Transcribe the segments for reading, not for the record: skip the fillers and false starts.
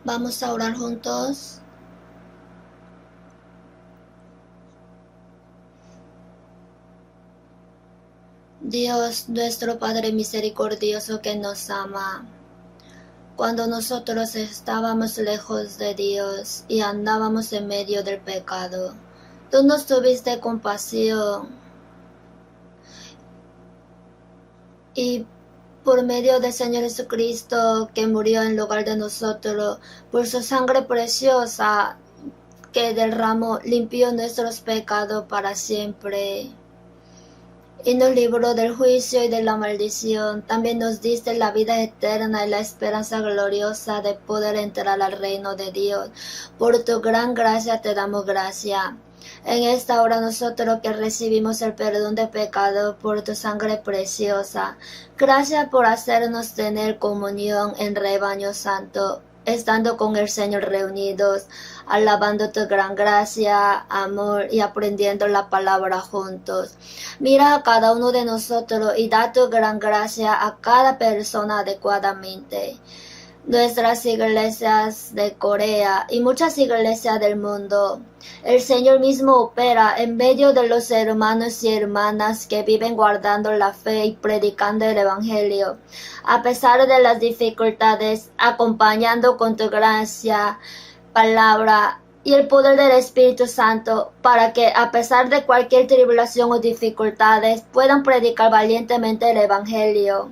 Vamos a orar juntos. Dios, nuestro Padre misericordioso que nos ama, cuando nosotros estábamos lejos de Dios y andábamos en medio del pecado, tú nos tuviste compasión y por medio del Señor Jesucristo que murió en lugar de nosotros, por su sangre preciosa que derramó, limpió nuestros pecados para siempre y nos libró del juicio y de la maldición. También nos diste la vida eterna y la esperanza gloriosa de poder entrar al reino de Dios. Por tu gran gracia te damos gracia. En esta hora nosotros que recibimos el perdón de pecado por tu sangre preciosa, gracias por hacernos tener comunión en rebaño santo, estando con el Señor reunidos, alabando tu gran gracia, amor y aprendiendo la palabra juntos. Mira a cada uno de nosotros y da tu gran gracia a cada persona adecuadamente. Nuestras iglesias de Corea y muchas iglesias del mundo. El Señor mismo opera en medio de los hermanos y hermanas que viven guardando la fe y predicando el Evangelio, a pesar de las dificultades, acompañando con tu gracia, palabra y el poder del Espíritu Santo, para que a pesar de cualquier tribulación o dificultades puedan predicar valientemente el Evangelio.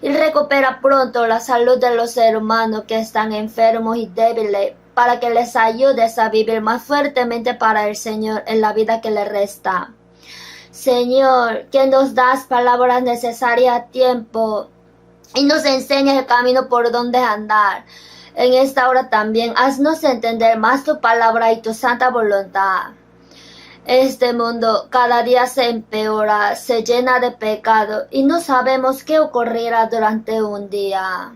Y recupera pronto la salud de los hermanos que están enfermos y débiles, para que les ayudes a vivir más fuertemente para el Señor en la vida que les resta. Señor, que nos das palabras necesarias a tiempo y nos enseñas el camino por donde andar. En esta hora también haznos entender más tu palabra y tu santa voluntad. Este mundo cada día se empeora, se llena de pecado y no sabemos qué ocurrirá durante un día.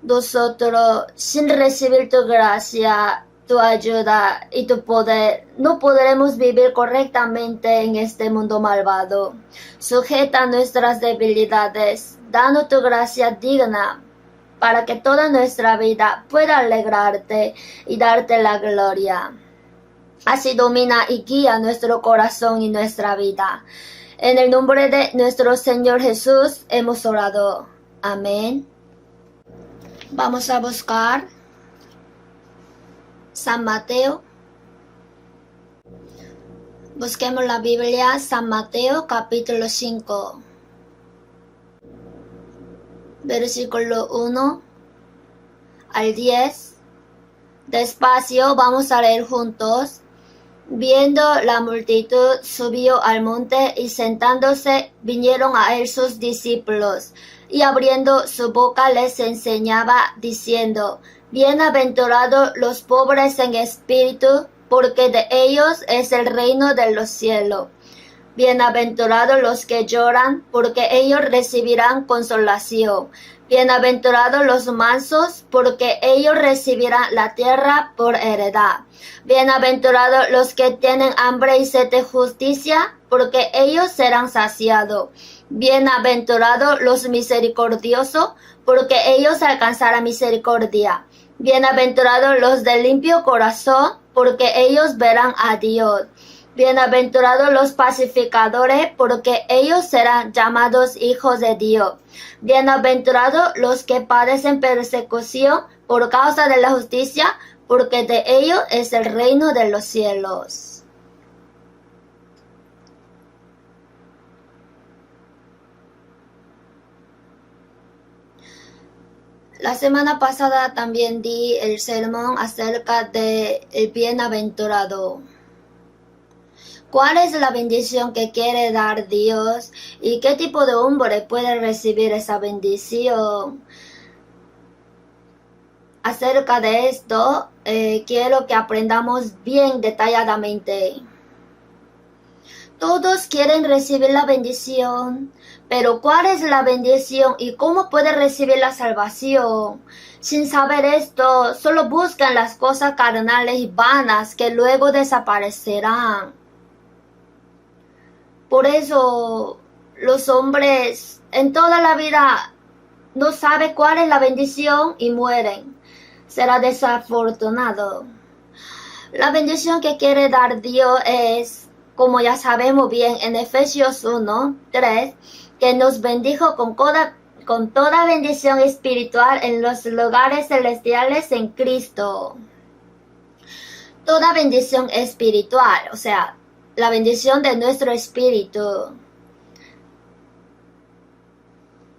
Nosotros, sin recibir tu gracia, tu ayuda y tu poder, no podremos vivir correctamente en este mundo malvado. Sujeta nuestras debilidades, danos tu gracia digna, para que toda nuestra vida pueda alegrarte y darte la gloria. Así domina y guía nuestro corazón y nuestra vida. En el nombre de nuestro Señor Jesús hemos orado. Amén. Vamos a buscar San Mateo. Busquemos la Biblia, San Mateo capítulo 5. Versículo 1 al 10. Despacio, vamos a leer juntos. Viendo la multitud, subió al monte y sentándose, vinieron a él sus discípulos, y abriendo su boca les enseñaba, diciendo: Bienaventurados los pobres en espíritu, porque de ellos es el reino de los cielos. Bienaventurados los que lloran, porque ellos recibirán consolación. Bienaventurados los mansos, porque ellos recibirán la tierra por heredad. Bienaventurados los que tienen hambre y sed de justicia, porque ellos serán saciados. Bienaventurados los misericordiosos, porque ellos alcanzarán misericordia. Bienaventurados los de limpio corazón, porque ellos verán a Dios. Bienaventurados los pacificadores, porque ellos serán llamados hijos de Dios. Bienaventurados los que padecen persecución por causa de la justicia, porque de ellos es el reino de los cielos. La semana pasada también di el sermón acerca de el bienaventurado. ¿Cuál es la bendición que quiere dar Dios y qué tipo de hombre puede recibir esa bendición? Acerca de esto, quiero que aprendamos bien detalladamente. Todos quieren recibir la bendición, pero ¿cuál es la bendición y cómo puede recibir la salvación? Sin saber esto, solo buscan las cosas carnales y vanas que luego desaparecerán. Por eso los hombres en toda la vida no sabe cuál es la bendición y mueren. Será desafortunado. La bendición que quiere dar Dios es, como ya sabemos bien en Efesios 1:3, que nos bendijo con toda bendición espiritual en los lugares celestiales en Cristo. Toda bendición espiritual, o sea, la bendición de nuestro espíritu.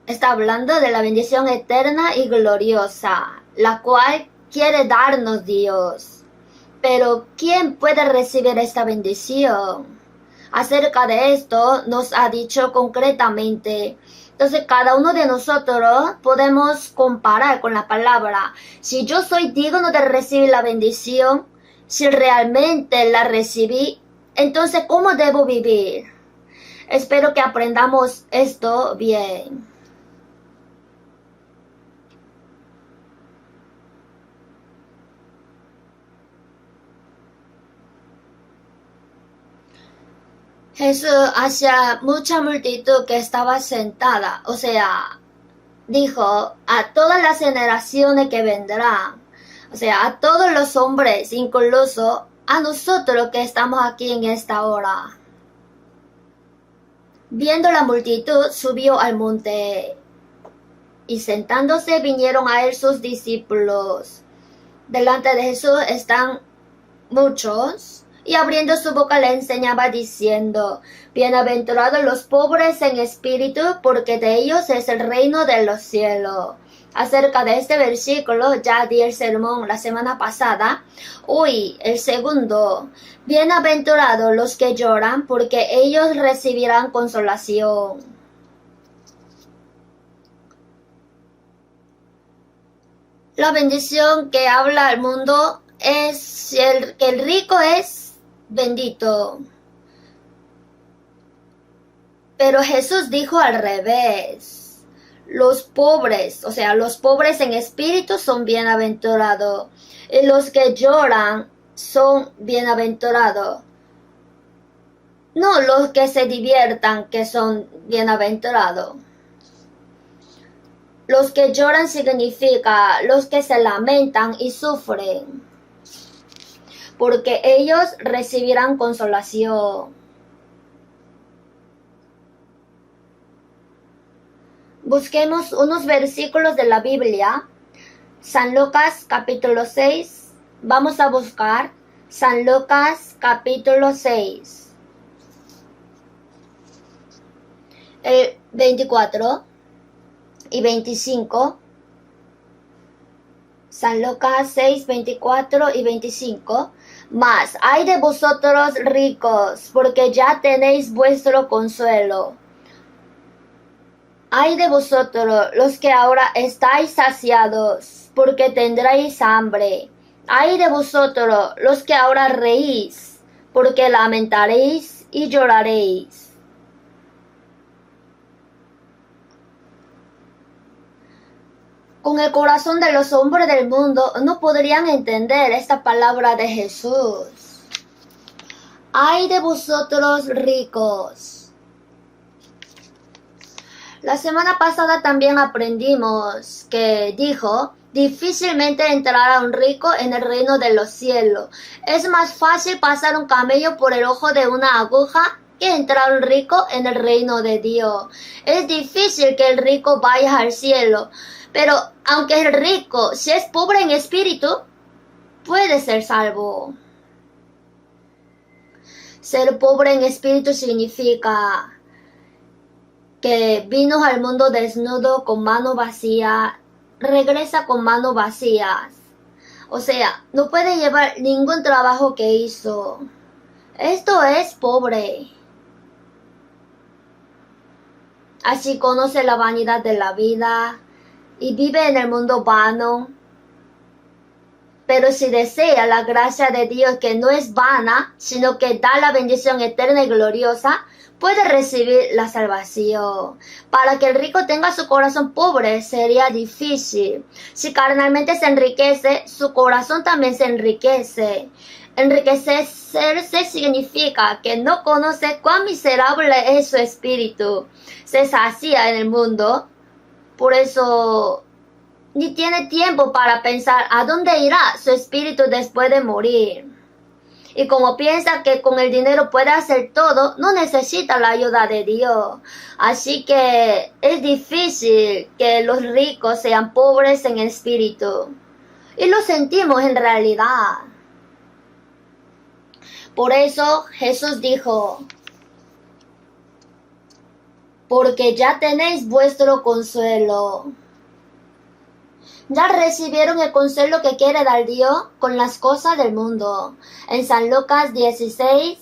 Está hablando de la bendición eterna y gloriosa, la cual quiere darnos Dios. Pero ¿quién puede recibir esta bendición? Acerca de esto nos ha dicho concretamente. Entonces cada uno de nosotros podemos comparar con la palabra. Si yo soy digno de recibir la bendición, si realmente la recibí, entonces ¿cómo debo vivir? Espero que aprendamos esto bien. Jesús hacia mucha multitud que estaba sentada, o sea, dijo a todas las generaciones que vendrán, o sea, a todos los hombres, incluso a nosotros que estamos aquí en esta hora. Viendo la multitud, subió al monte y sentándose vinieron a él sus discípulos. Delante de Jesús están muchos. Y abriendo su boca le enseñaba diciendo, bienaventurados los pobres en espíritu, porque de ellos es el reino de los cielos. Acerca de este versículo ya di el sermón la semana pasada. Hoy el segundo, bienaventurados los que lloran, porque ellos recibirán consolación. La bendición que habla el mundo es que el rico es bendito. Pero Jesús dijo al revés. Los pobres, o sea, los pobres en espíritu son bienaventurados. Y los que lloran son bienaventurados. No los que se diviertan que son bienaventurados. Los que lloran significa los que se lamentan y sufren, porque ellos recibirán consolación. Busquemos unos versículos de la Biblia. San Lucas capítulo 6. Vamos a buscar San Lucas capítulo 6. El 24 y 25. San Lucas 6, 24 y 25. Mas ay de vosotros ricos, porque ya tenéis vuestro consuelo. Ay de vosotros los que ahora estáis saciados, porque tendréis hambre. Ay de vosotros los que ahora reís, porque lamentaréis y lloraréis. Con el corazón de los hombres del mundo no podrían entender esta palabra de Jesús. ¡Ay de vosotros ricos! La semana pasada también aprendimos que dijo, difícilmente entrará un rico en el reino de los cielos. Es más fácil pasar un camello por el ojo de una aguja que entrar un rico en el reino de Dios. Es difícil que el rico vaya al cielo. Pero aunque el rico, si es pobre en espíritu, puede ser salvo. Ser pobre en espíritu significa que vino al mundo desnudo con mano vacía, regresa con manos vacías. O sea, no puede llevar ningún trabajo que hizo. Esto es pobre. Así conoce la vanidad de la vida y vive en el mundo vano. Pero si desea la gracia de Dios, que no es vana, sino que da la bendición eterna y gloriosa, puede recibir la salvación. Para que el rico tenga su corazón pobre sería difícil. Si carnalmente se enriquece, su corazón también se enriquece. Enriquecerse significa que no conoce cuán miserable es su espíritu. Se sacia en el mundo Por eso ni tiene tiempo para pensar a dónde irá su espíritu después de morir. Y como piensa que con el dinero puede hacer todo, no necesita la ayuda de Dios. Así que es difícil que los ricos sean pobres en espíritu. Y lo sentimos en realidad. Por eso Jesús dijo, porque ya tenéis vuestro consuelo. Ya recibieron el consuelo que quiere dar Dios con las cosas del mundo. En San Lucas 16,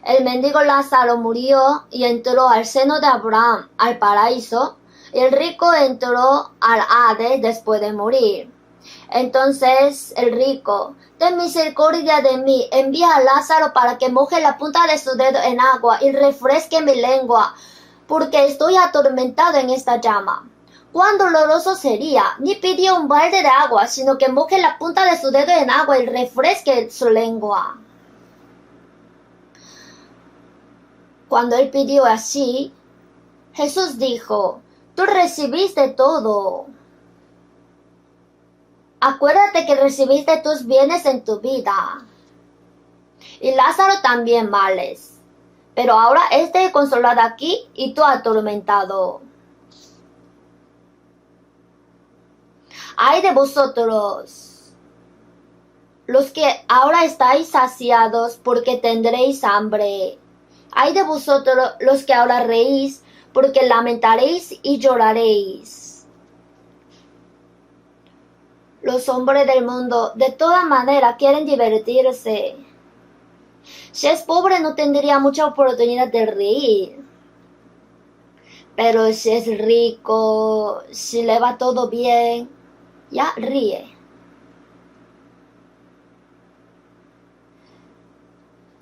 el mendigo Lázaro murió y entró al seno de Abraham, al paraíso, y el rico entró al Hades después de morir. Entonces el rico, ten misericordia de mí, envía a Lázaro para que moje la punta de su dedo en agua y refresque mi lengua, porque estoy atormentado en esta llama. Cuán doloroso sería, ni pidió un balde de agua, sino que moje la punta de su dedo en agua y refresque su lengua. Cuando él pidió así, Jesús dijo, tú recibiste todo. Acuérdate que recibiste tus bienes en tu vida. Y Lázaro también males. Pero ahora este consolado aquí y tú atormentado. Ay de vosotros, los que ahora estáis saciados, porque tendréis hambre. Ay de vosotros, los que ahora reís, porque lamentaréis y lloraréis. Los hombres del mundo de toda manera quieren divertirse. Si es pobre no tendría mucha oportunidad de reír. Pero si es rico, si le va todo bien, ya ríe.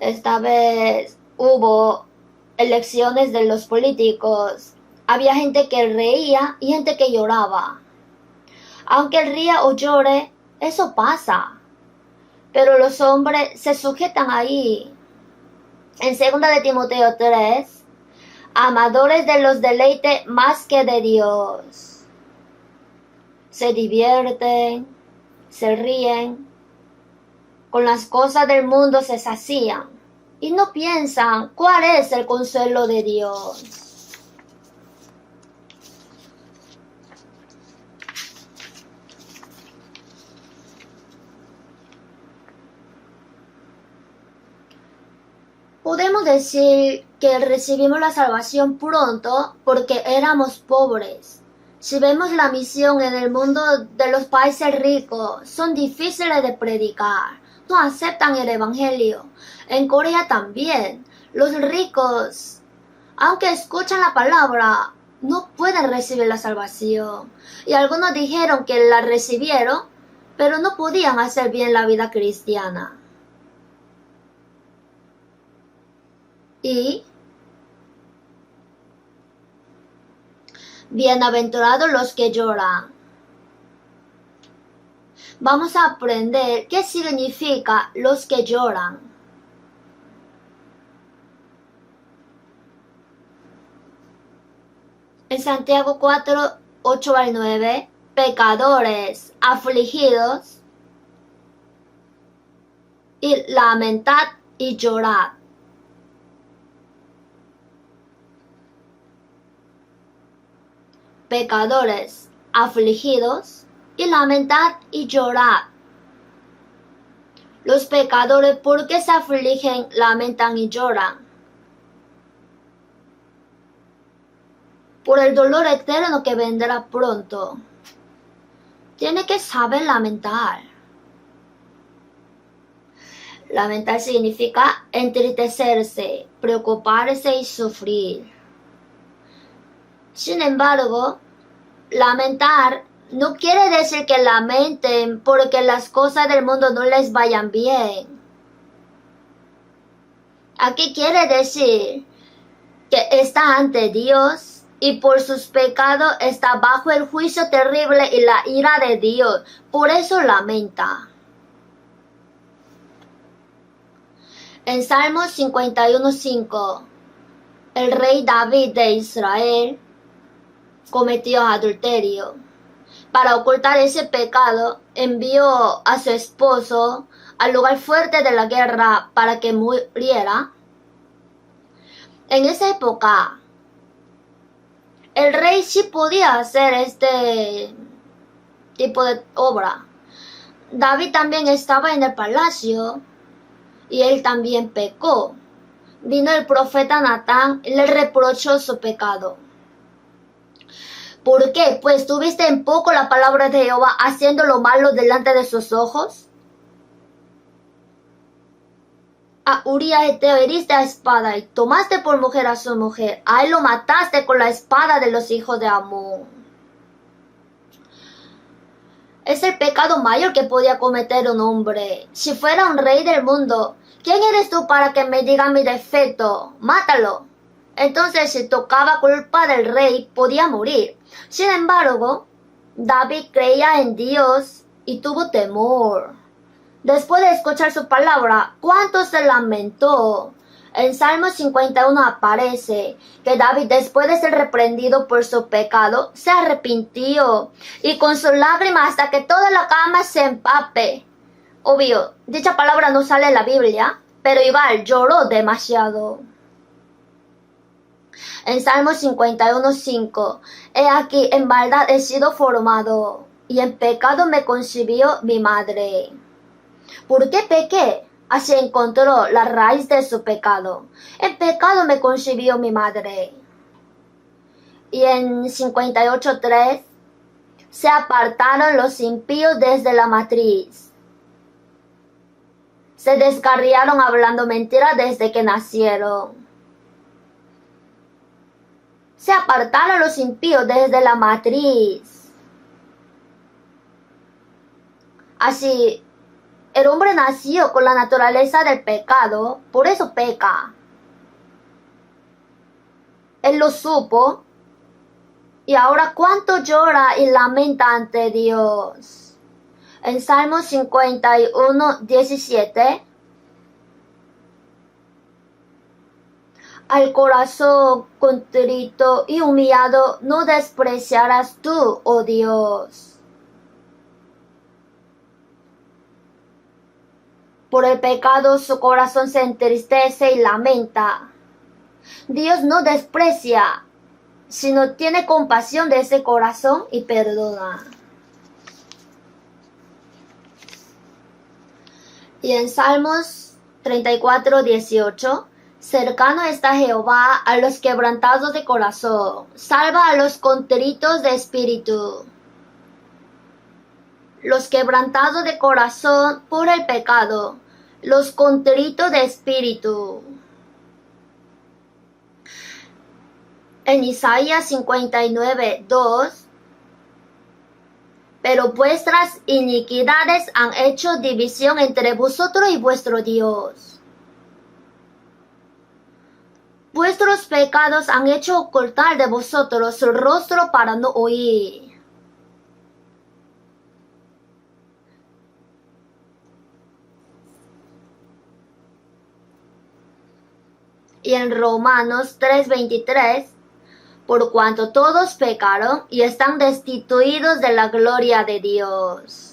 Esta vez hubo elecciones de los políticos. Había gente que reía y gente que lloraba. Aunque ría o llore, eso pasa. Pero los hombres se sujetan ahí. En 2 de Timoteo 3, amadores de los deleites más que de Dios. Se divierten, se ríen, con las cosas del mundo se sacían y no piensan cuál es el consuelo de Dios. Podemos decir que recibimos la salvación pronto porque éramos pobres. Si vemos la misión en el mundo de los países ricos, son difíciles de predicar. No aceptan el evangelio. En Corea también. Los ricos, aunque escuchan la palabra, no pueden recibir la salvación. Y algunos dijeron que la recibieron, pero no podían hacer bien la vida cristiana. Y bienaventurados los que lloran. Vamos a aprender qué significa los que lloran. En Santiago 4, 8 al 9, pecadores, afligidos, y lamentad y llorad. Pecadores, afligidos, y lamentad y llorad. Los pecadores, ¿por qué se afligen, lamentan y lloran? Por el dolor eterno que vendrá pronto. Tiene que saber lamentar. Lamentar significa entristecerse, preocuparse y sufrir. Sin embargo, lamentar no quiere decir que lamenten porque las cosas del mundo no les vayan bien. Aquí quiere decir que está ante Dios y por sus pecados está bajo el juicio terrible y la ira de Dios. Por eso lamenta. En Salmos 51:5, el rey David de Israel cometió adulterio. Para ocultar ese pecado, envió a su esposo al lugar fuerte de la guerra para que muriera. En esa época, el rey sí podía hacer este tipo de obra. David también estaba en el palacio y él también pecó. Vino el profeta Natán y le reprochó su pecado. ¿Por qué? Pues tuviste en poco la palabra de Jehová haciendo lo malo delante de sus ojos. A Uría Eteo heriste a espada y tomaste por mujer a su mujer. A él lo mataste con la espada de los hijos de Amón. Es el pecado mayor que podía cometer un hombre. Si fuera un rey del mundo, ¿quién eres tú para que me diga mi defecto? Mátalo. Entonces, si tocaba culpa del rey, podía morir. Sin embargo, David creía en Dios y tuvo temor. Después de escuchar su palabra, ¿cuánto se lamentó? En Salmo 51 aparece que David, después de ser reprendido por su pecado, se arrepintió y con sus lágrimas hasta que toda la cama se empape. Obvio, dicha palabra no sale en la Biblia, pero igual lloró demasiado. En Salmo 51:5, he aquí, en maldad he sido formado, y en pecado me concibió mi madre. ¿Por qué pequé? Así encontró la raíz de su pecado. En pecado me concibió mi madre. Y en 58:3, se apartaron los impíos desde la matriz. Se descarriaron hablando mentiras desde que nacieron. Se apartaron los impíos desde la matriz. Así, el hombre nació con la naturaleza del pecado, por eso peca. Él lo supo, y ahora cuánto llora y lamenta ante Dios. En Salmo 51:17, al corazón contrito y humillado no despreciarás tú, oh Dios. Por el pecado su corazón se entristece y lamenta. Dios no desprecia, sino tiene compasión de ese corazón y perdona. Y en Salmos 34:18, cercano está Jehová a los quebrantados de corazón, salva a los contritos de espíritu. Los quebrantados de corazón por el pecado, los contritos de espíritu. En Isaías 59:2, pero vuestras iniquidades han hecho división entre vosotros y vuestro Dios. Vuestros pecados han hecho ocultar de vosotros su rostro para no oír. Y en Romanos 3:23, por cuanto todos pecaron y están destituidos de la gloria de Dios.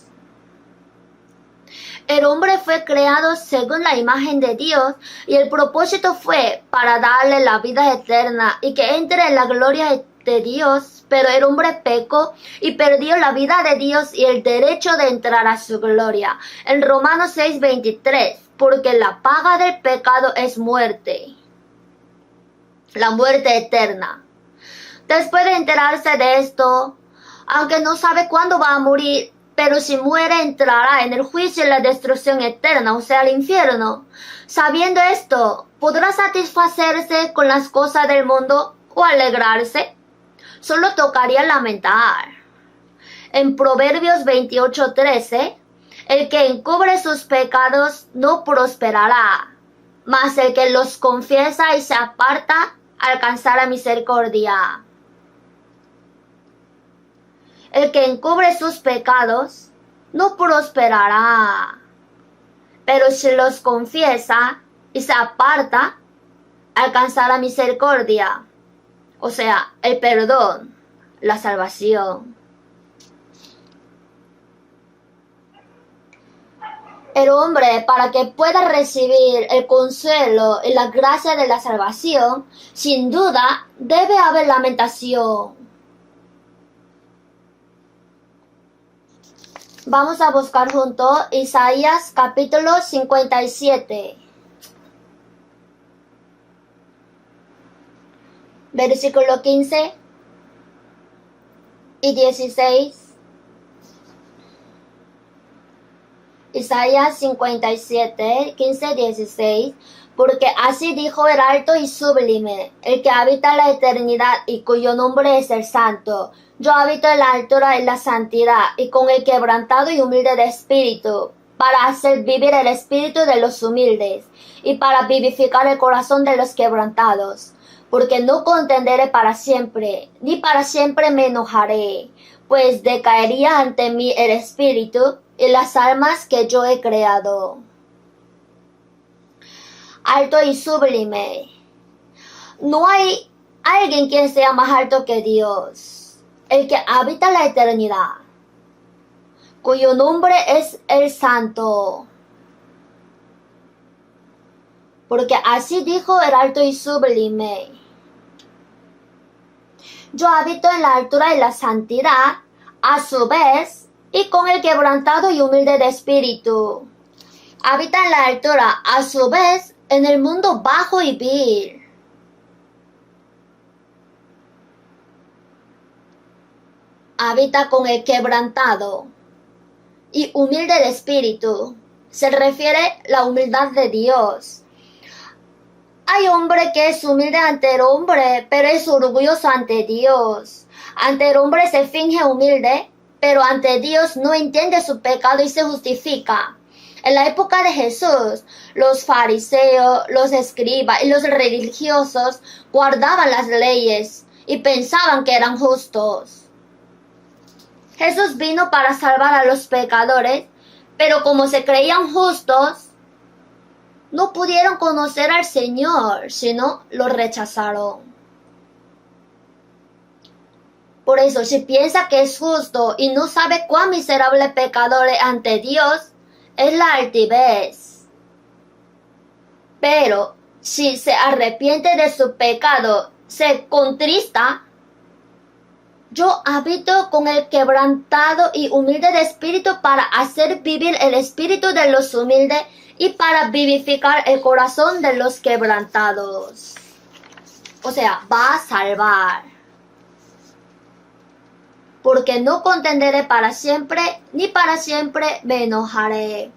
El hombre fue creado según la imagen de Dios y el propósito fue para darle la vida eterna y que entre en la gloria de Dios, pero el hombre pecó y perdió la vida de Dios y el derecho de entrar a su gloria. En Romanos 6:23, porque la paga del pecado es muerte, la muerte eterna. Después de enterarse de esto, aunque no sabe cuándo va a morir, pero si muere entrará en el juicio y la destrucción eterna, o sea, el infierno. Sabiendo esto, ¿podrá satisfacerse con las cosas del mundo o alegrarse? Solo tocaría lamentar. En Proverbios 28:13, el que encubre sus pecados no prosperará, mas el que los confiesa y se aparta alcanzará misericordia. El que encubre sus pecados no prosperará, pero si los confiesa y se aparta, alcanzará misericordia, o sea, el perdón, la salvación. El hombre, para que pueda recibir el consuelo y la gracia de la salvación, sin duda debe haber lamentación. Vamos a buscar juntos Isaías capítulo 57. Versículo 15 y 16. Isaías 57, 15, 16. Porque así dijo el alto y sublime, el que habita la eternidad y cuyo nombre es el Santo. Yo habito en la altura y la santidad, y con el quebrantado y humilde de espíritu, para hacer vivir el espíritu de los humildes, y para vivificar el corazón de los quebrantados. Porque no contenderé para siempre, ni para siempre me enojaré, pues decaería ante mí el espíritu y las almas que yo he creado. Alto y sublime. No hay alguien quien sea más alto que Dios, el que habita la eternidad, cuyo nombre es el Santo. Porque así dijo el alto y sublime. Yo habito en la altura y la santidad, a su vez, y con el quebrantado y humilde de espíritu. Habita en la altura, a su vez, en el mundo bajo y vil. Habita con el quebrantado y humilde de espíritu. Se refiere la humildad de Dios. Hay hombre que es humilde ante el hombre, pero es orgulloso ante Dios. Ante el hombre se finge humilde, pero ante Dios no entiende su pecado y se justifica. En la época de Jesús, los fariseos, los escribas y los religiosos guardaban las leyes y pensaban que eran justos. Jesús vino para salvar a los pecadores, pero como se creían justos, no pudieron conocer al Señor, sino lo rechazaron. Por eso, si piensa que es justo y no sabe cuán miserable pecador es ante Dios, es la altivez. Pero si se arrepiente de su pecado, se contrista, yo habito con el quebrantado y humilde de espíritu para hacer vivir el espíritu de los humildes y para vivificar el corazón de los quebrantados. O sea, va a salvar. Porque no contenderé para siempre, ni para siempre me enojaré.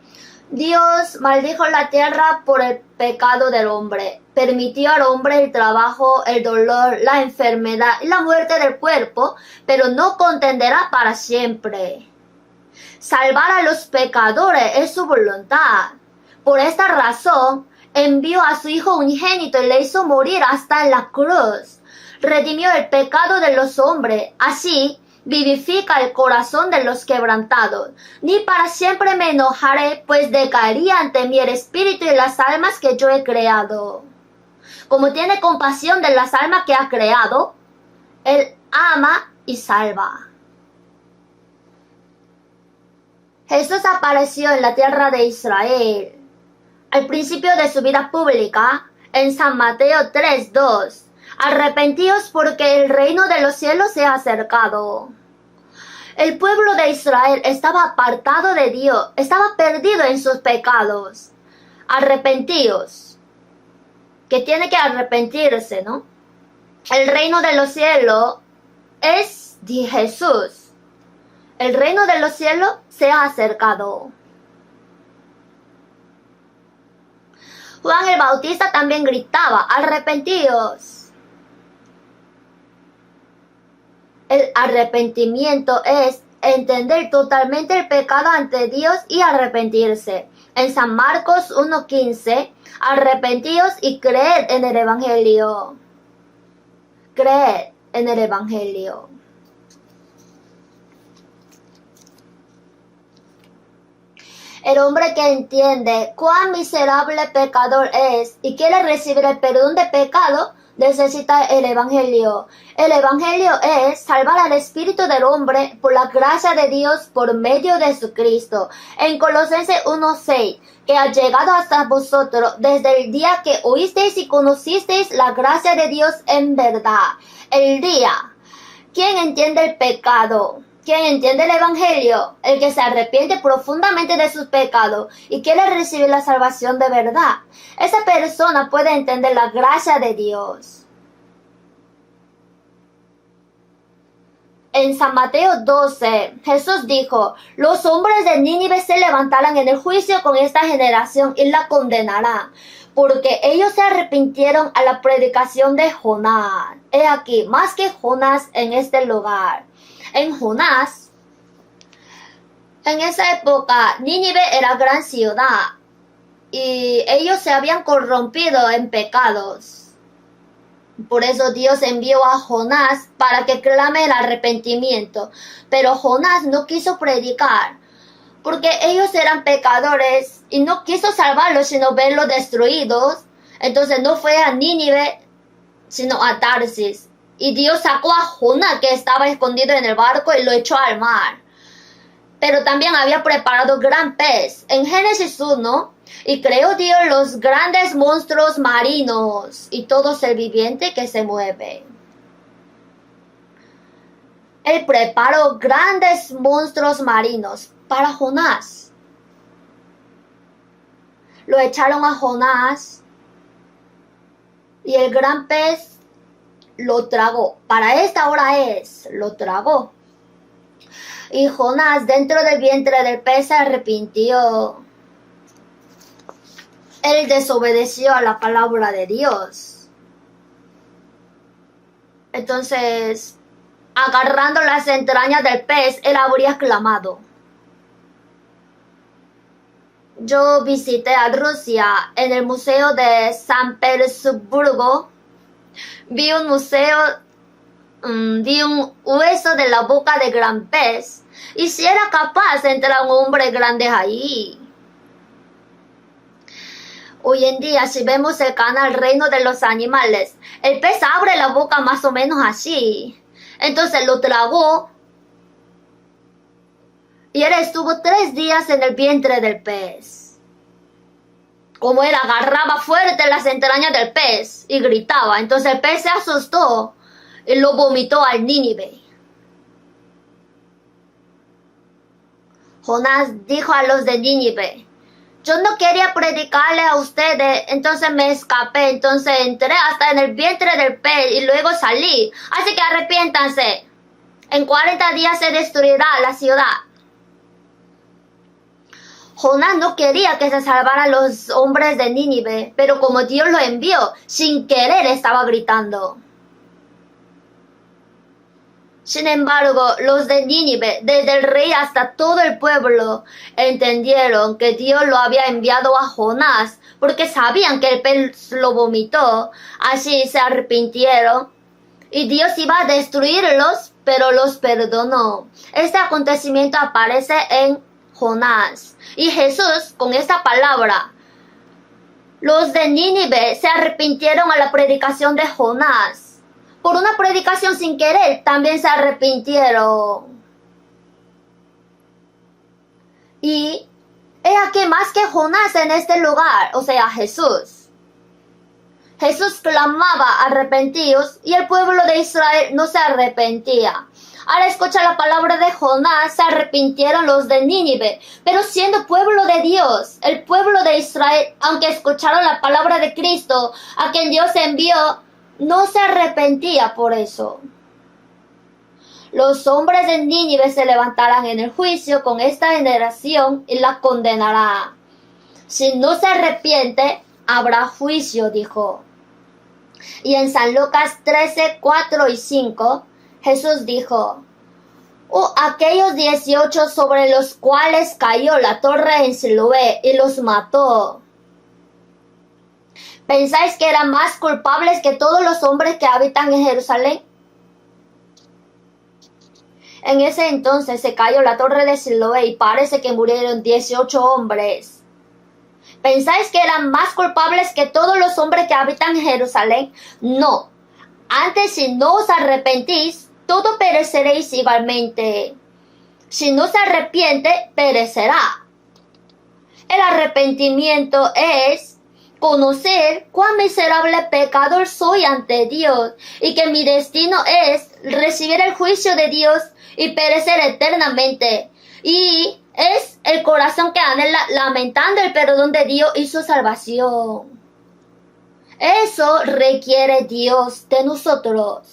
Dios maldijo la tierra por el pecado del hombre. Permitió al hombre el trabajo, el dolor, la enfermedad y la muerte del cuerpo, pero no contenderá para siempre. Salvar a los pecadores es su voluntad. Por esta razón, envió a su Hijo unigénito y le hizo morir hasta en la cruz. Redimió el pecado de los hombres. Así, vivifica el corazón de los quebrantados. Ni para siempre me enojaré, pues decaería ante mí el espíritu y las almas que yo he creado. Como tiene compasión de las almas que ha creado, Él ama y salva. Jesús apareció en la tierra de Israel al principio de su vida pública, en San Mateo 3:2. Arrepentíos porque el reino de los cielos se ha acercado. El pueblo de Israel estaba apartado de Dios, estaba perdido en sus pecados. Arrepentíos, que tiene que arrepentirse, ¿no? El reino de los cielos es de Jesús. El reino de los cielos se ha acercado. Juan el Bautista también gritaba, arrepentíos. El arrepentimiento es entender totalmente el pecado ante Dios y arrepentirse. En San Marcos 1:15, arrepentíos y creed en el Evangelio. Creed en el Evangelio. El hombre que entiende cuán miserable pecador es y quiere recibir el perdón de pecado, necesita el Evangelio. El Evangelio es salvar al espíritu del hombre por la gracia de Dios por medio de Jesucristo. En Colosenses 1:6, que ha llegado hasta vosotros desde el día que oísteis y conocisteis la gracia de Dios en verdad. El día. ¿Quién entiende el pecado? ¿Quién entiende el Evangelio? El que se arrepiente profundamente de sus pecados y quiere recibir la salvación de verdad. Esa persona puede entender la gracia de Dios. En San Mateo 12, Jesús dijo, los hombres de Nínive se levantarán en el juicio con esta generación y la condenarán, porque ellos se arrepintieron a la predicación de Jonás. He aquí, más que Jonás en este lugar. En Jonás, en esa época, Nínive era gran ciudad y ellos se habían corrompido en pecados. Por eso Dios envió a Jonás para que clame el arrepentimiento. Pero Jonás no quiso predicar, porque ellos eran pecadores y no quiso salvarlos, sino verlos destruidos. Entonces no fue a Nínive, sino a Tarsis. Y Dios sacó a Jonás, que estaba escondido en el barco, y lo echó al mar. Pero también había preparado gran pez. En Génesis 1, y creó Dios los grandes monstruos marinos y todo ser viviente que se mueve. Él preparó grandes monstruos marinos para Jonás. Lo echaron a Jonás y el gran pez lo tragó. Para esta hora lo tragó. Y Jonás dentro del vientre del pez se arrepintió. Él desobedeció a la palabra de Dios. Entonces, agarrando las entrañas del pez, él habría clamado. Yo visité a Rusia en el Museo de San Petersburgo. Vi un hueso de la boca de gran pez. Y si era capaz de entrar un hombre grande ahí. Hoy en día, si vemos el canal Reino de los Animales, el pez abre la boca más o menos así. Entonces lo tragó. Y él estuvo 3 días en el vientre del pez. Como él agarraba fuerte las entrañas del pez y gritaba. Entonces el pez se asustó y lo vomitó al Nínive. Jonás dijo a los de Nínive, yo no quería predicarle a ustedes, entonces me escapé, entonces entré hasta en el vientre del pez y luego salí. Así que arrepiéntanse. En 40 días se destruirá la ciudad. Jonás no quería que se salvaran los hombres de Nínive, pero como Dios lo envió, sin querer estaba gritando. Sin embargo, los de Nínive, desde el rey hasta todo el pueblo, entendieron que Dios lo había enviado a Jonás, porque sabían que el pez lo vomitó. Así se arrepintieron, y Dios iba a destruirlos, pero los perdonó. Este acontecimiento aparece en Jonás. Y Jesús, con esta palabra, los de Nínive se arrepintieron a la predicación de Jonás. Por una predicación sin querer, también se arrepintieron. Y he aquí más que Jonás en este lugar, o sea, Jesús. Jesús clamaba, arrepentidos, y el pueblo de Israel no se arrepentía. Al escuchar la palabra de Jonás, se arrepintieron los de Nínive. Pero siendo pueblo de Dios, el pueblo de Israel, aunque escucharon la palabra de Cristo, a quien Dios envió, no se arrepentía por eso. Los hombres de Nínive se levantarán en el juicio con esta generación y la condenarán. Si no se arrepiente, habrá juicio, dijo. Y en San Lucas 13, 4 y 5, Jesús dijo, aquellos 18 sobre los cuales cayó la torre en Siloé y los mató. ¿Pensáis que eran más culpables que todos los hombres que habitan en Jerusalén? En ese entonces se cayó la torre de Siloé y parece que murieron 18 hombres ¿Pensáis que eran más culpables que todos los hombres que habitan en Jerusalén? No. Antes, si no os arrepentís, todos pereceréis igualmente. Si no se arrepiente, perecerá. El arrepentimiento es conocer cuán miserable pecador soy ante Dios y que mi destino es recibir el juicio de Dios y perecer eternamente. Y es el corazón que anhela lamentando el perdón de Dios y su salvación. Eso requiere Dios de nosotros.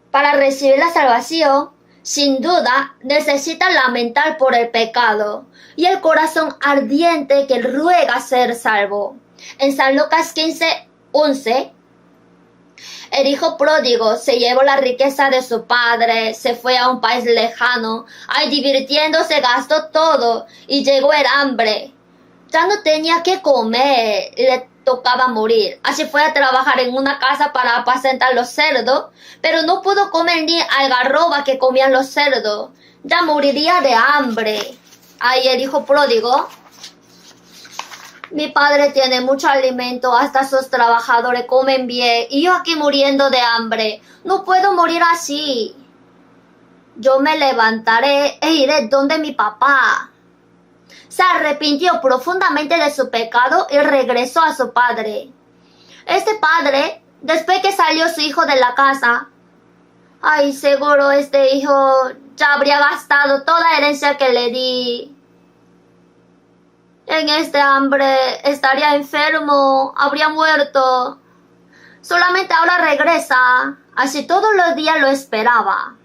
Para recibir la salvación, sin duda, necesita lamentar por el pecado y el corazón ardiente que ruega ser salvo. En San Lucas 15:11, el hijo pródigo se llevó la riqueza de su padre, se fue a un país lejano, ahí divirtiéndose gastó todo y llegó el hambre. Ya no tenía que comer y le tocaba morir. Así fue a trabajar en una casa para apacentar los cerdos, pero no pudo comer ni algarroba que comían los cerdos. Ya moriría de hambre. Ahí el hijo pródigo: mi padre tiene mucho alimento, hasta sus trabajadores comen bien, y yo aquí muriendo de hambre. No puedo morir así. Yo me levantaré e iré donde mi papá. Se arrepintió profundamente de su pecado y regresó a su padre. Este padre, después que salió su hijo de la casa, ay, seguro este hijo ya habría gastado toda la herencia que le di. En este hambre estaría enfermo, habría muerto. Solamente ahora regresa, así todos los días lo esperaba.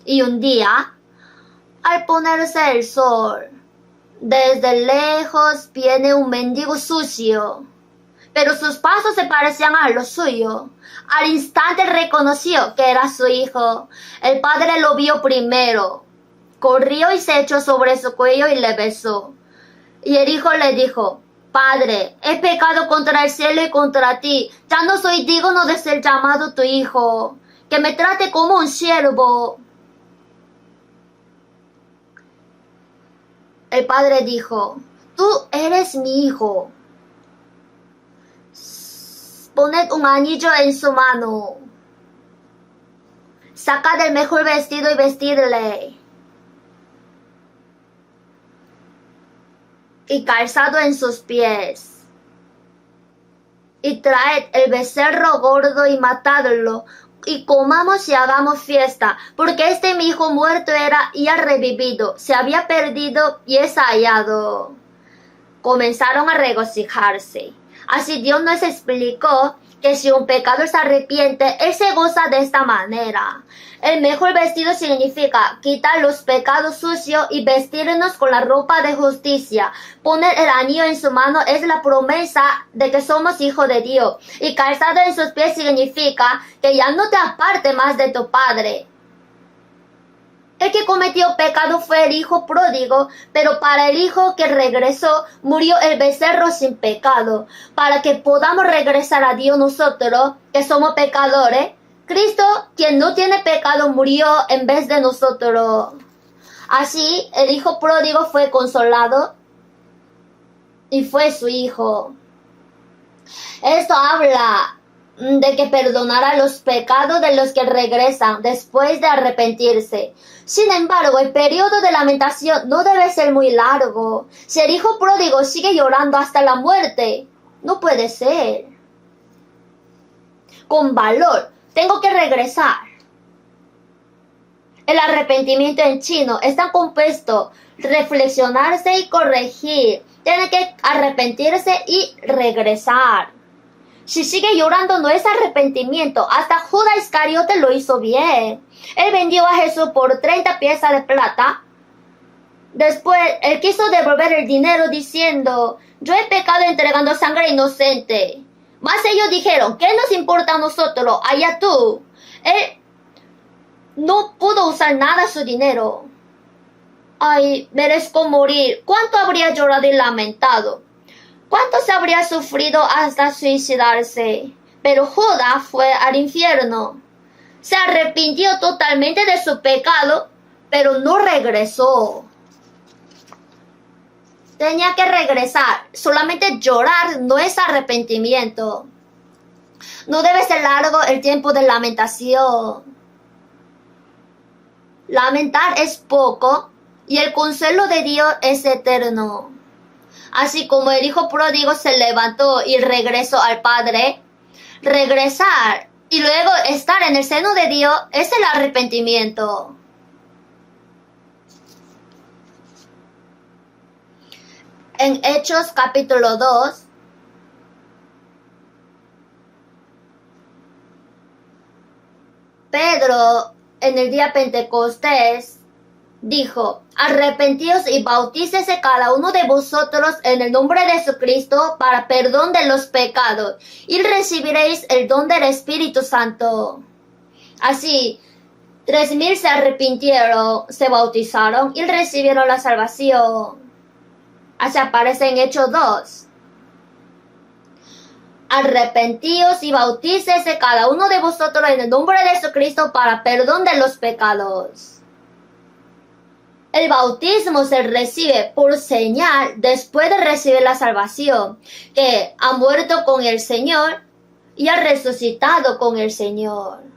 Y un día, al ponerse el sol, desde lejos viene un mendigo sucio, pero sus pasos se parecían a los suyos. Al instante reconoció que era su hijo. El padre lo vio primero, corrió y se echó sobre su cuello y le besó. Y el hijo le dijo: Padre, he pecado contra el cielo y contra ti, ya no soy digno de ser llamado tu hijo, que me trate como un siervo. El padre dijo: Tú eres mi hijo. Poned un anillo en su mano. Sacad el mejor vestido y vestidle. Y calzado en sus pies. Y traed el becerro gordo y matadlo. Y comamos y hagamos fiesta, porque este mi hijo muerto era y ha revivido, se había perdido y es hallado. Comenzaron a regocijarse. Así Dios nos explicó que si un pecador se arrepiente, él se goza de esta manera. El mejor vestido significa quitar los pecados sucios y vestirnos con la ropa de justicia. Poner el anillo en su mano es la promesa de que somos hijos de Dios. Y calzado en sus pies significa que ya no te aparte más de tu padre. El que cometió pecado fue el hijo pródigo, pero para el hijo que regresó murió el becerro sin pecado. Para que podamos regresar a Dios nosotros, que somos pecadores, Cristo, quien no tiene pecado, murió en vez de nosotros. Así, el hijo pródigo fue consolado y fue su hijo. Esto habla de que perdonará los pecados de los que regresan después de arrepentirse. Sin embargo, el periodo de lamentación no debe ser muy largo. Si el hijo pródigo sigue llorando hasta la muerte, no puede ser. Con valor, tengo que regresar. El arrepentimiento en chino está compuesto reflexionarse y corregir. Tiene que arrepentirse y regresar. Si sigue llorando no es arrepentimiento. Hasta Judas Iscariote lo hizo bien. Él vendió a Jesús por 30 piezas de plata. Después, él quiso devolver el dinero diciendo: yo he pecado entregando sangre inocente. Mas ellos dijeron: ¿qué nos importa a nosotros? Allá tú. Él no pudo usar nada su dinero. Ay, merezco morir. ¿Cuánto habría llorado y lamentado? ¿Cuánto se habría sufrido hasta suicidarse? Pero Judas fue al infierno. Se arrepintió totalmente de su pecado, pero no regresó. tenía que regresar. Solamente llorar no es arrepentimiento. No debe ser largo el tiempo de lamentación. Lamentar es poco y el consuelo de Dios es eterno. Así como el hijo pródigo se levantó y regresó al Padre, regresar y luego estar en el seno de Dios es el arrepentimiento. En Hechos capítulo 2, Pedro en el día Pentecostés dijo: arrepentíos y bautícese cada uno de vosotros en el nombre de Jesucristo para perdón de los pecados, y recibiréis el don del Espíritu Santo. Así, 3,000 se arrepintieron, se bautizaron y recibieron la salvación. Así aparece en Hechos 2. Arrepentíos y bautícese cada uno de vosotros en el nombre de Jesucristo para perdón de los pecados. El bautismo se recibe por señal después de recibir la salvación, que ha muerto con el Señor y ha resucitado con el Señor.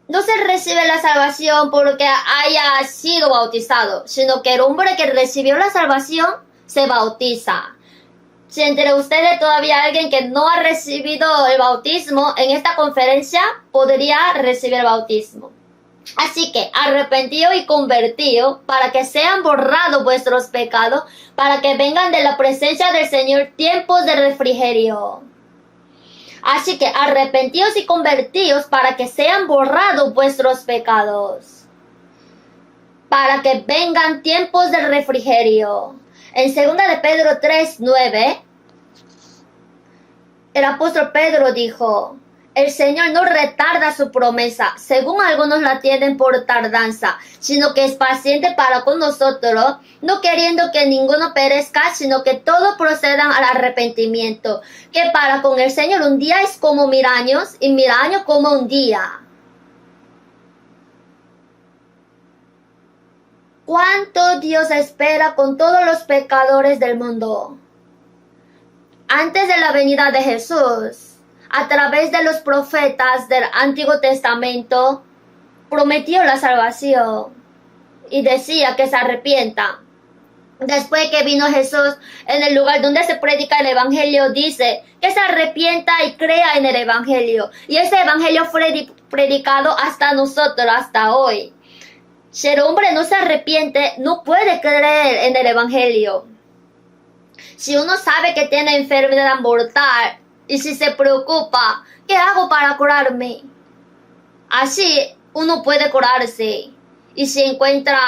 No se recibe la salvación porque haya sido bautizado, sino que el hombre que recibió la salvación se bautiza. Si entre ustedes todavía hay alguien que no ha recibido el bautismo, en esta conferencia podría recibir el bautismo. Así que arrepentidos y convertidos para que sean borrados vuestros pecados, para que vengan de la presencia del Señor tiempos de refrigerio. Así que arrepentidos y convertidos para que sean borrados vuestros pecados, para que vengan tiempos de refrigerio. En 2 de Pedro 3:9, el apóstol Pedro dijo: el Señor no retarda su promesa, según algunos la tienen por tardanza, sino que es paciente para con nosotros, no queriendo que ninguno perezca, sino que todos procedan al arrepentimiento. Que para con el Señor un día es como 1000 años, y 1000 años como un día. ¿Cuánto Dios espera con todos los pecadores del mundo? Antes de la venida de Jesús, a través de los profetas del Antiguo Testamento, prometió la salvación y decía que se arrepientan. Después que vino Jesús, en el lugar donde se predica el Evangelio, dice que se arrepienta y crea en el Evangelio. Y ese Evangelio fue predicado hasta nosotros, hasta hoy. Si el hombre no se arrepiente, no puede creer en el Evangelio. Si uno sabe que tiene enfermedad mortal, y si se preocupa, ¿qué hago para curarme? Así uno puede curarse. Y si encuentra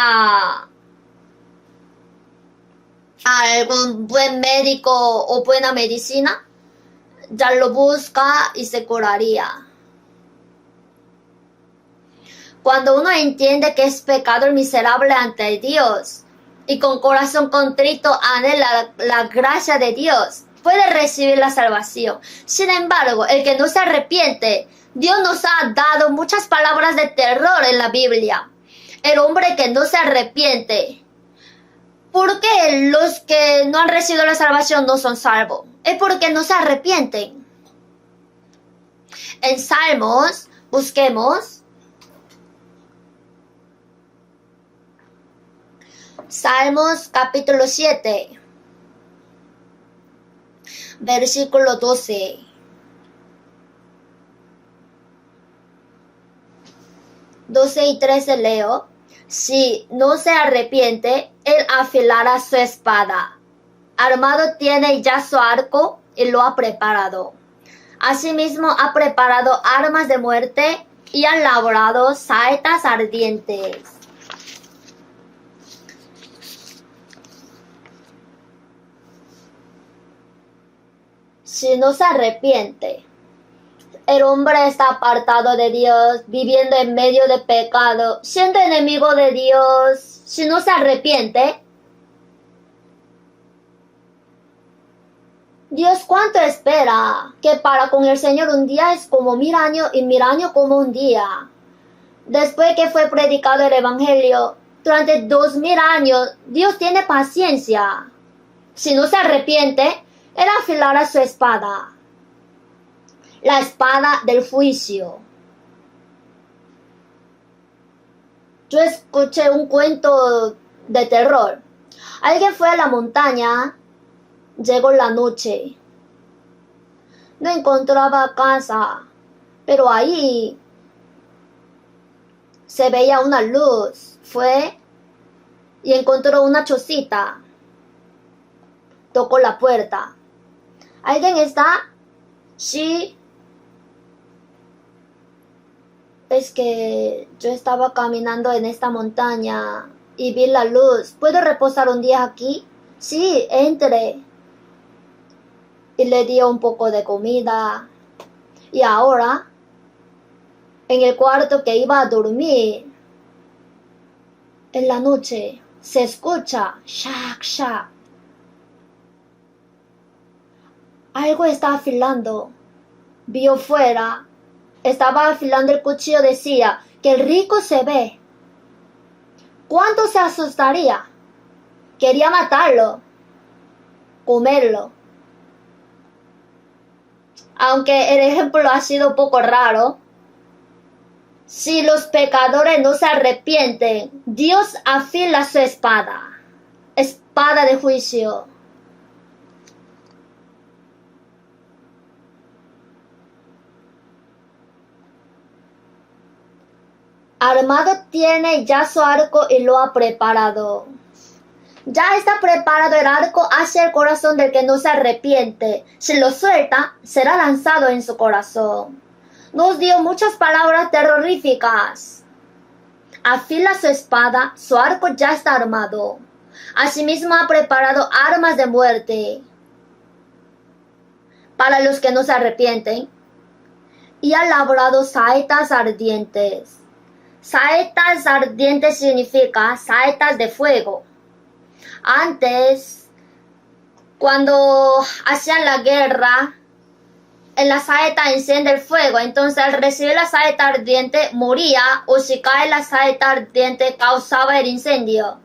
algún buen médico o buena medicina, ya lo busca y se curaría. Cuando uno entiende que es pecador miserable ante Dios y con corazón contrito anhela la gracia de Dios, puede recibir la salvación. Sin embargo, el que no se arrepiente, Dios nos ha dado muchas palabras de terror en la Biblia. El hombre que no se arrepiente. ¿Por qué los que no han recibido la salvación no son salvos? Es porque no se arrepienten. En Salmos, busquemos. Salmos capítulo 7. Versículo 12. Y 13 leo: si no se arrepiente, él afilará su espada. Armado tiene ya su arco y lo ha preparado. Asimismo ha preparado armas de muerte y ha labrado saetas ardientes. Si no se arrepiente, el hombre está apartado de Dios, viviendo en medio de pecado, siendo enemigo de Dios. Si no se arrepiente, Dios cuánto espera, que para con el Señor un día es como 1000 años y 1000 años como un día. Después que fue predicado el Evangelio, durante 2000 años, Dios tiene paciencia. Si no se arrepiente, Él afilará su espada. La espada del juicio. Yo escuché un cuento de terror. Alguien fue a la montaña, llegó la noche. No encontraba casa, pero ahí se veía una luz. Fue y encontró una chocita. Tocó la puerta. ¿Alguien está? Sí. Es que yo estaba caminando en esta montaña y vi la luz. ¿Puedo reposar un día aquí? Sí, entre. Y le dio un poco de comida. Y ahora, en el cuarto que iba a dormir, en la noche, se escucha shack, shack. Algo está afilando. Vio fuera. Estaba afilando el cuchillo. Decía que el rico se ve. ¿Cuánto se asustaría? Quería matarlo. Comerlo. Aunque el ejemplo ha sido un poco raro. Si los pecadores no se arrepienten, Dios afila su espada. Espada de juicio. Armado tiene ya su arco y lo ha preparado. Ya está preparado el arco hacia el corazón del que no se arrepiente. Si lo suelta, será lanzado en su corazón. Nos dio muchas palabras terroríficas. Afila su espada, su arco ya está armado. Asimismo ha preparado armas de muerte para los que no se arrepienten. Y ha labrado saetas ardientes. Saetas ardientes significa saetas de fuego. Antes, cuando hacían la guerra, en la saeta enciende el fuego. Entonces, al recibir la saeta ardiente, moría, o si cae la saeta ardiente, causaba el incendio.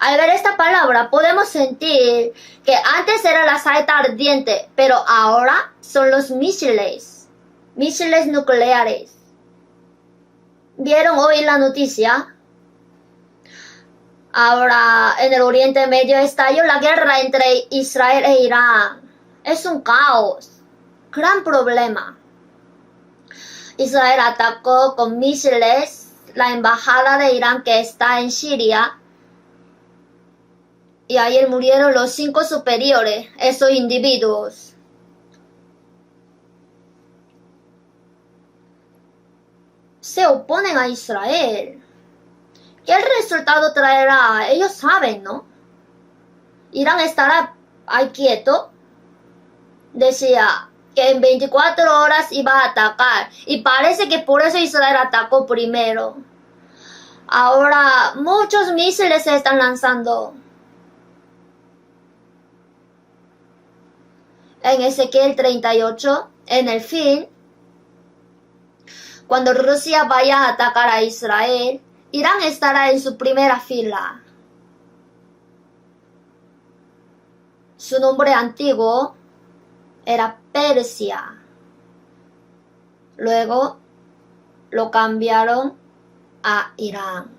Al ver esta palabra, podemos sentir que antes era la saeta ardiente, pero ahora son los misiles nucleares. ¿Vieron hoy la noticia? Ahora en el Oriente Medio estalló la guerra entre Israel e Irán. Es un caos, gran problema. Israel atacó con misiles la embajada de Irán que está en Siria. Y ayer murieron los 5 superiores, esos individuos. Se oponen a Israel. ¿Qué resultado traerá? Ellos saben, ¿no? Irán estará ahí quieto. Decía que en 24 horas iba a atacar. Y parece que por eso Israel atacó primero. Ahora muchos misiles se están lanzando. En Ezequiel 38, en el fin, cuando Rusia vaya a atacar a Israel, Irán estará en su primera fila. Su nombre antiguo era Persia. Luego lo cambiaron a Irán.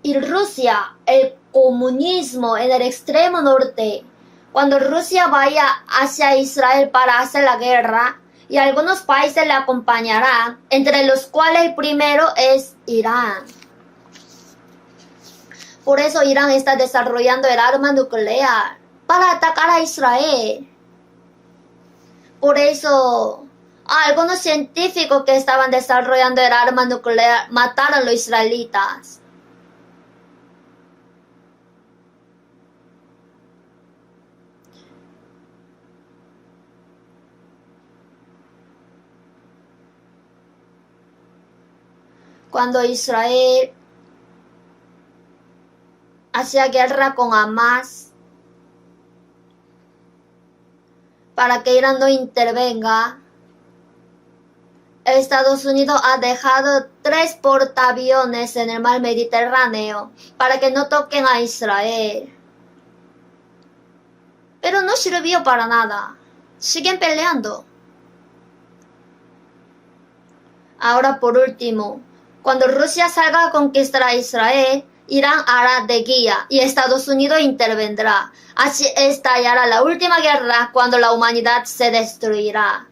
Y Rusia, el comunismo en el extremo norte, cuando Rusia vaya hacia Israel para hacer la guerra, y algunos países le acompañarán, entre los cuales el primero es Irán. Por eso Irán está desarrollando el arma nuclear para atacar a Israel. Por eso algunos científicos que estaban desarrollando el arma nuclear mataron a los israelitas. Cuando Israel hacía guerra con Hamas para que Irán no intervenga, Estados Unidos ha dejado 3 portaaviones en el mar Mediterráneo para que no toquen a Israel. Pero no sirvió para nada. Siguen peleando. Ahora por último, cuando Rusia salga a conquistar a Israel, Irán hará de guía y Estados Unidos intervendrá. Así estallará la última guerra cuando la humanidad se destruirá.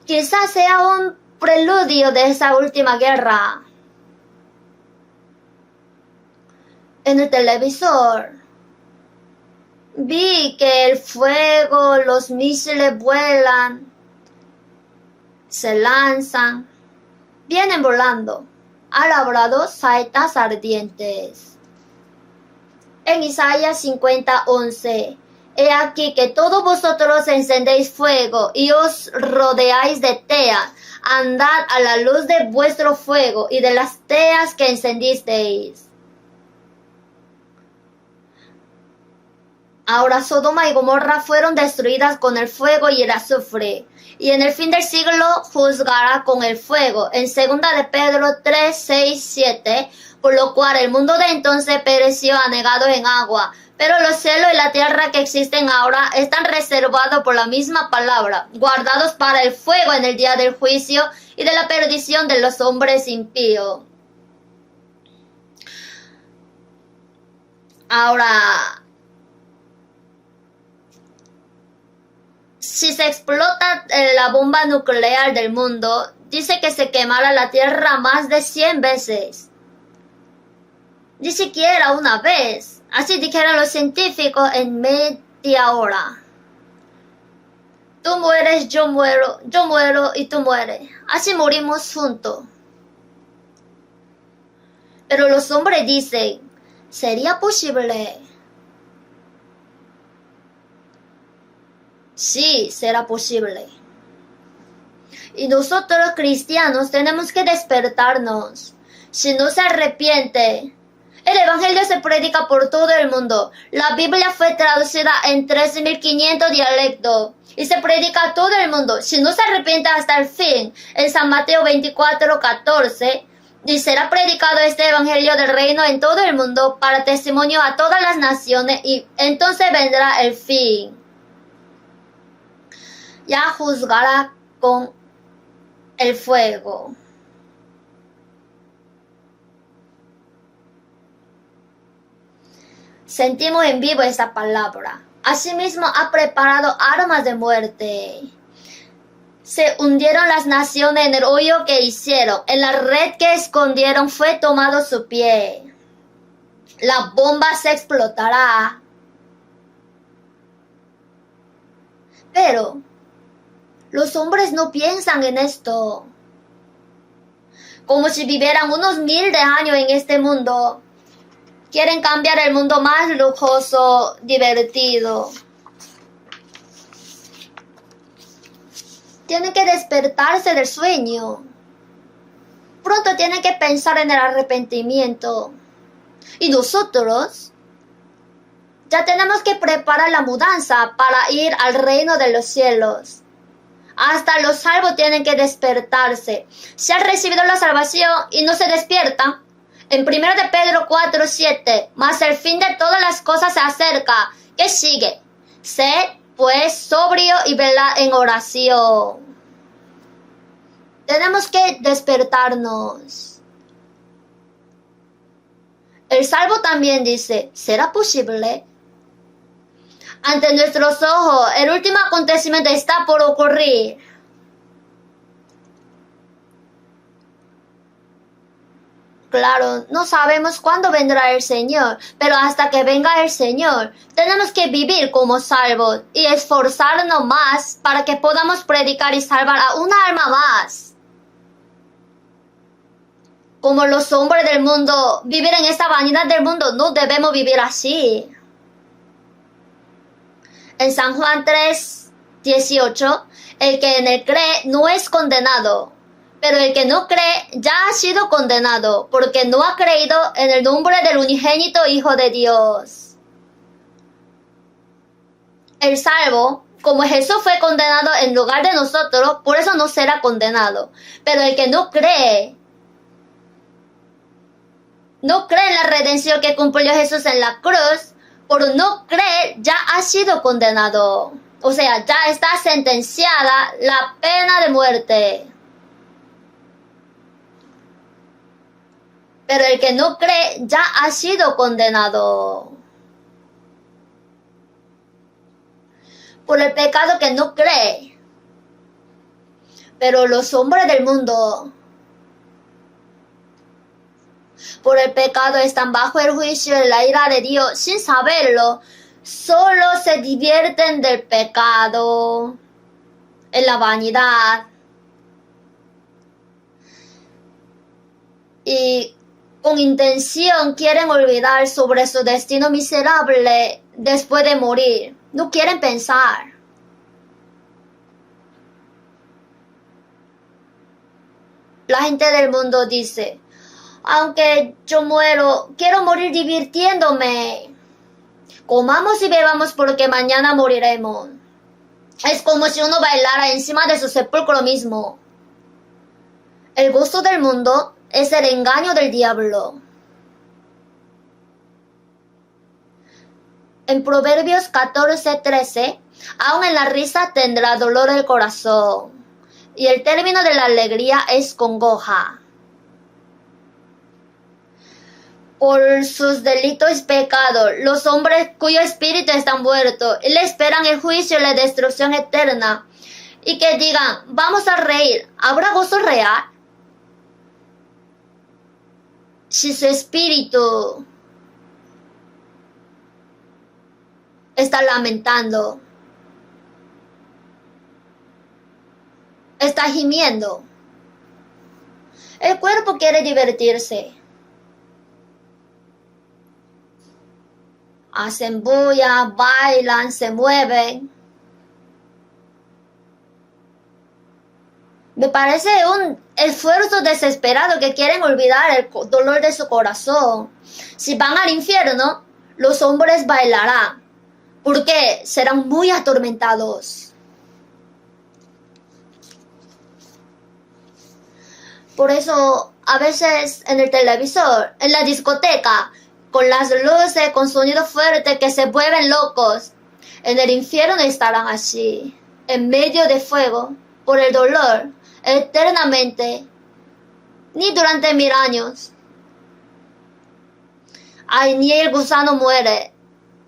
Quizás sea un preludio de esa última guerra. En el televisor vi que el fuego, los misiles vuelan, se lanzan, vienen volando, alabrados saetas ardientes. En Isaías 50:11, he aquí que todos vosotros encendéis fuego y os rodeáis de teas. Andad a la luz de vuestro fuego y de las teas que encendisteis. Ahora Sodoma y Gomorra fueron destruidas con el fuego y el azufre, y en el fin del siglo juzgará con el fuego. En 2 de Pedro 3, 6, 7, por lo cual el mundo de entonces pereció anegado en agua, pero los cielos y la tierra que existen ahora están reservados por la misma palabra, guardados para el fuego en el día del juicio y de la perdición de los hombres impíos. Ahora, si se explota la bomba nuclear del mundo, dice que se quemará la Tierra más de 100 veces. Ni siquiera una vez. Así dijeron los científicos en media hora. Tú mueres, yo muero y tú mueres. Así morimos juntos. Pero los hombres dicen, ¿sería posible? Sí, será posible. Y nosotros cristianos tenemos que despertarnos. Si no se arrepiente, el Evangelio se predica por todo el mundo. La Biblia fue traducida en 3.500 dialectos y se predica a todo el mundo. Si no se arrepiente hasta el fin, en San Mateo 24:14, y será predicado este Evangelio del reino en todo el mundo para testimonio a todas las naciones, y entonces vendrá el fin. Ya juzgará con el fuego. Sentimos en vivo esa palabra. Asimismo ha preparado armas de muerte. Se hundieron las naciones en el hoyo que hicieron. En la red que escondieron fue tomado su pie. La bomba se explotará. Pero los hombres no piensan en esto. Como si vivieran unos 1000 de años en este mundo. Quieren cambiar el mundo más lujoso, divertido. Tienen que despertarse del sueño. Pronto tienen que pensar en el arrepentimiento. Y nosotros ya tenemos que preparar la mudanza para ir al reino de los cielos. Hasta los salvos tienen que despertarse. Si han recibido la salvación y no se despiertan, en 1 de Pedro 4:7, mas el fin de todas las cosas se acerca. ¿Qué sigue? Sed pues sobrio y velad en oración. Tenemos que despertarnos. El salvo también dice, ¿será posible? Ante nuestros ojos, el último acontecimiento está por ocurrir. Claro, no sabemos cuándo vendrá el Señor, pero hasta que venga el Señor, tenemos que vivir como salvos y esforzarnos más para que podamos predicar y salvar a una alma más. Como los hombres del mundo, vivir en esta vanidad del mundo, no debemos vivir así. En San Juan 3:18, el que en él cree no es condenado. Pero el que no cree ya ha sido condenado, porque no ha creído en el nombre del unigénito Hijo de Dios. El salvo como Jesús fue condenado en lugar de nosotros, por eso no será condenado. Pero el que no cree en la redención que cumplió Jesús en la cruz, por no creer ya ha sido condenado. O sea, ya está sentenciada la pena de muerte. Pero el que no cree ya ha sido condenado por el pecado que no cree. Pero los hombres del mundo, por el pecado, están bajo el juicio de la ira de Dios sin saberlo. Solo se divierten del pecado, en la vanidad. Y con intención quieren olvidar sobre su destino miserable después de morir. No quieren pensar. La gente del mundo dice, aunque yo muero, quiero morir divirtiéndome. Comamos y bebamos porque mañana moriremos. Es como si uno bailara encima de su sepulcro mismo. El gusto del mundo es el engaño del diablo. En Proverbios 14:13, aun en la risa tendrá dolor el corazón, y el término de la alegría es congoja. Por sus delitos y pecados, los hombres cuyo espíritu está muerto y le esperan el juicio y la destrucción eterna, y que digan, vamos a reír, ¿habrá gozo real? Si su espíritu está lamentando, está gimiendo, el cuerpo quiere divertirse. Hacen bulla, bailan, se mueven. Me parece un esfuerzo desesperado que quieren olvidar el dolor de su corazón. Si van al infierno, los hombres bailarán, porque serán muy atormentados. Por eso, a veces en el televisor, en la discoteca, con las luces, con sonido fuerte que se vuelven locos, en el infierno estarán así, en medio de fuego, por el dolor, eternamente, ni durante 1000 años. Ay, ni el gusano muere,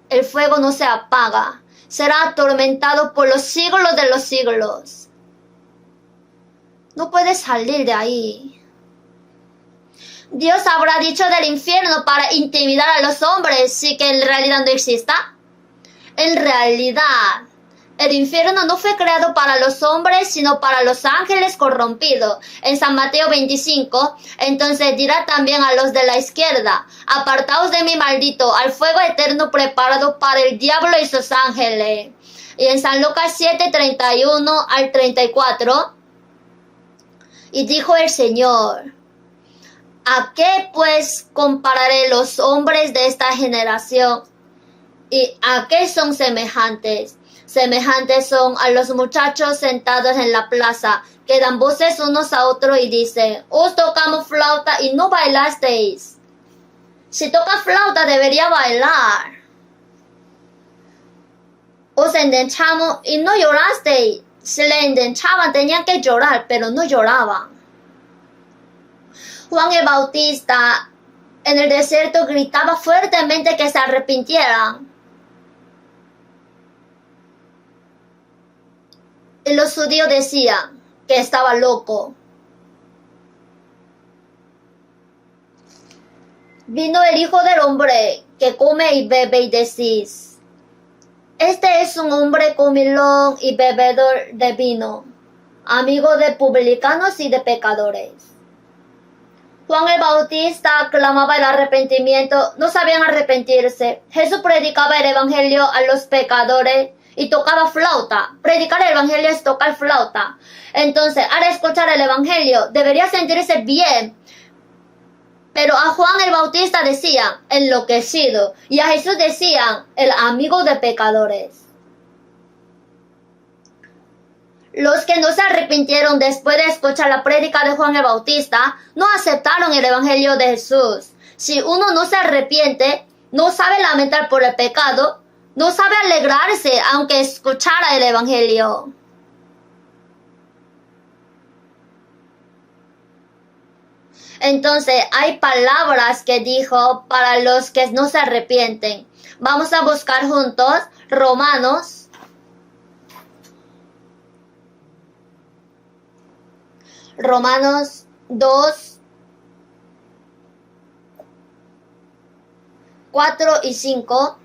el fuego no se apaga, será atormentado por los siglos de los siglos. No puedes salir de ahí. Dios habrá dicho del infierno para intimidar a los hombres, sí que en realidad no exista. En realidad, el infierno no fue creado para los hombres, sino para los ángeles corrompidos. En San Mateo 25, entonces dirá también a los de la izquierda, apartaos de mí, maldito, al fuego eterno preparado para el diablo y sus ángeles. Y en San Lucas 7, 31 al 34, y dijo el Señor, ¿a qué pues compararé los hombres de esta generación? ¿Y a qué son semejantes? Semejantes son a los muchachos sentados en la plaza, que dan voces unos a otros y dicen, os tocamos flauta y no bailasteis. Si toca flauta debería bailar. Os endechamos y no llorasteis. Si le endechaban tenían que llorar, pero no lloraban. Juan el Bautista en el desierto gritaba fuertemente que se arrepintieran. Y los judíos decían que estaba loco. Vino el Hijo del Hombre que come y bebe y decís, este es un hombre comilón y bebedor de vino, amigo de publicanos y de pecadores. Juan el Bautista clamaba el arrepentimiento, no sabían arrepentirse. Jesús predicaba el evangelio a los pecadores y tocaba flauta. Predicar el evangelio es tocar flauta. Entonces, al escuchar el evangelio, debería sentirse bien. Pero a Juan el Bautista decían, enloquecido. Y a Jesús decían, el amigo de pecadores. Los que no se arrepintieron después de escuchar la prédica de Juan el Bautista no aceptaron el Evangelio de Jesús. Si uno no se arrepiente, no sabe lamentar por el pecado, no sabe alegrarse aunque escuchara el Evangelio. Entonces hay palabras que dijo para los que no se arrepienten. Vamos a buscar juntos Romanos 2, 4 y 5.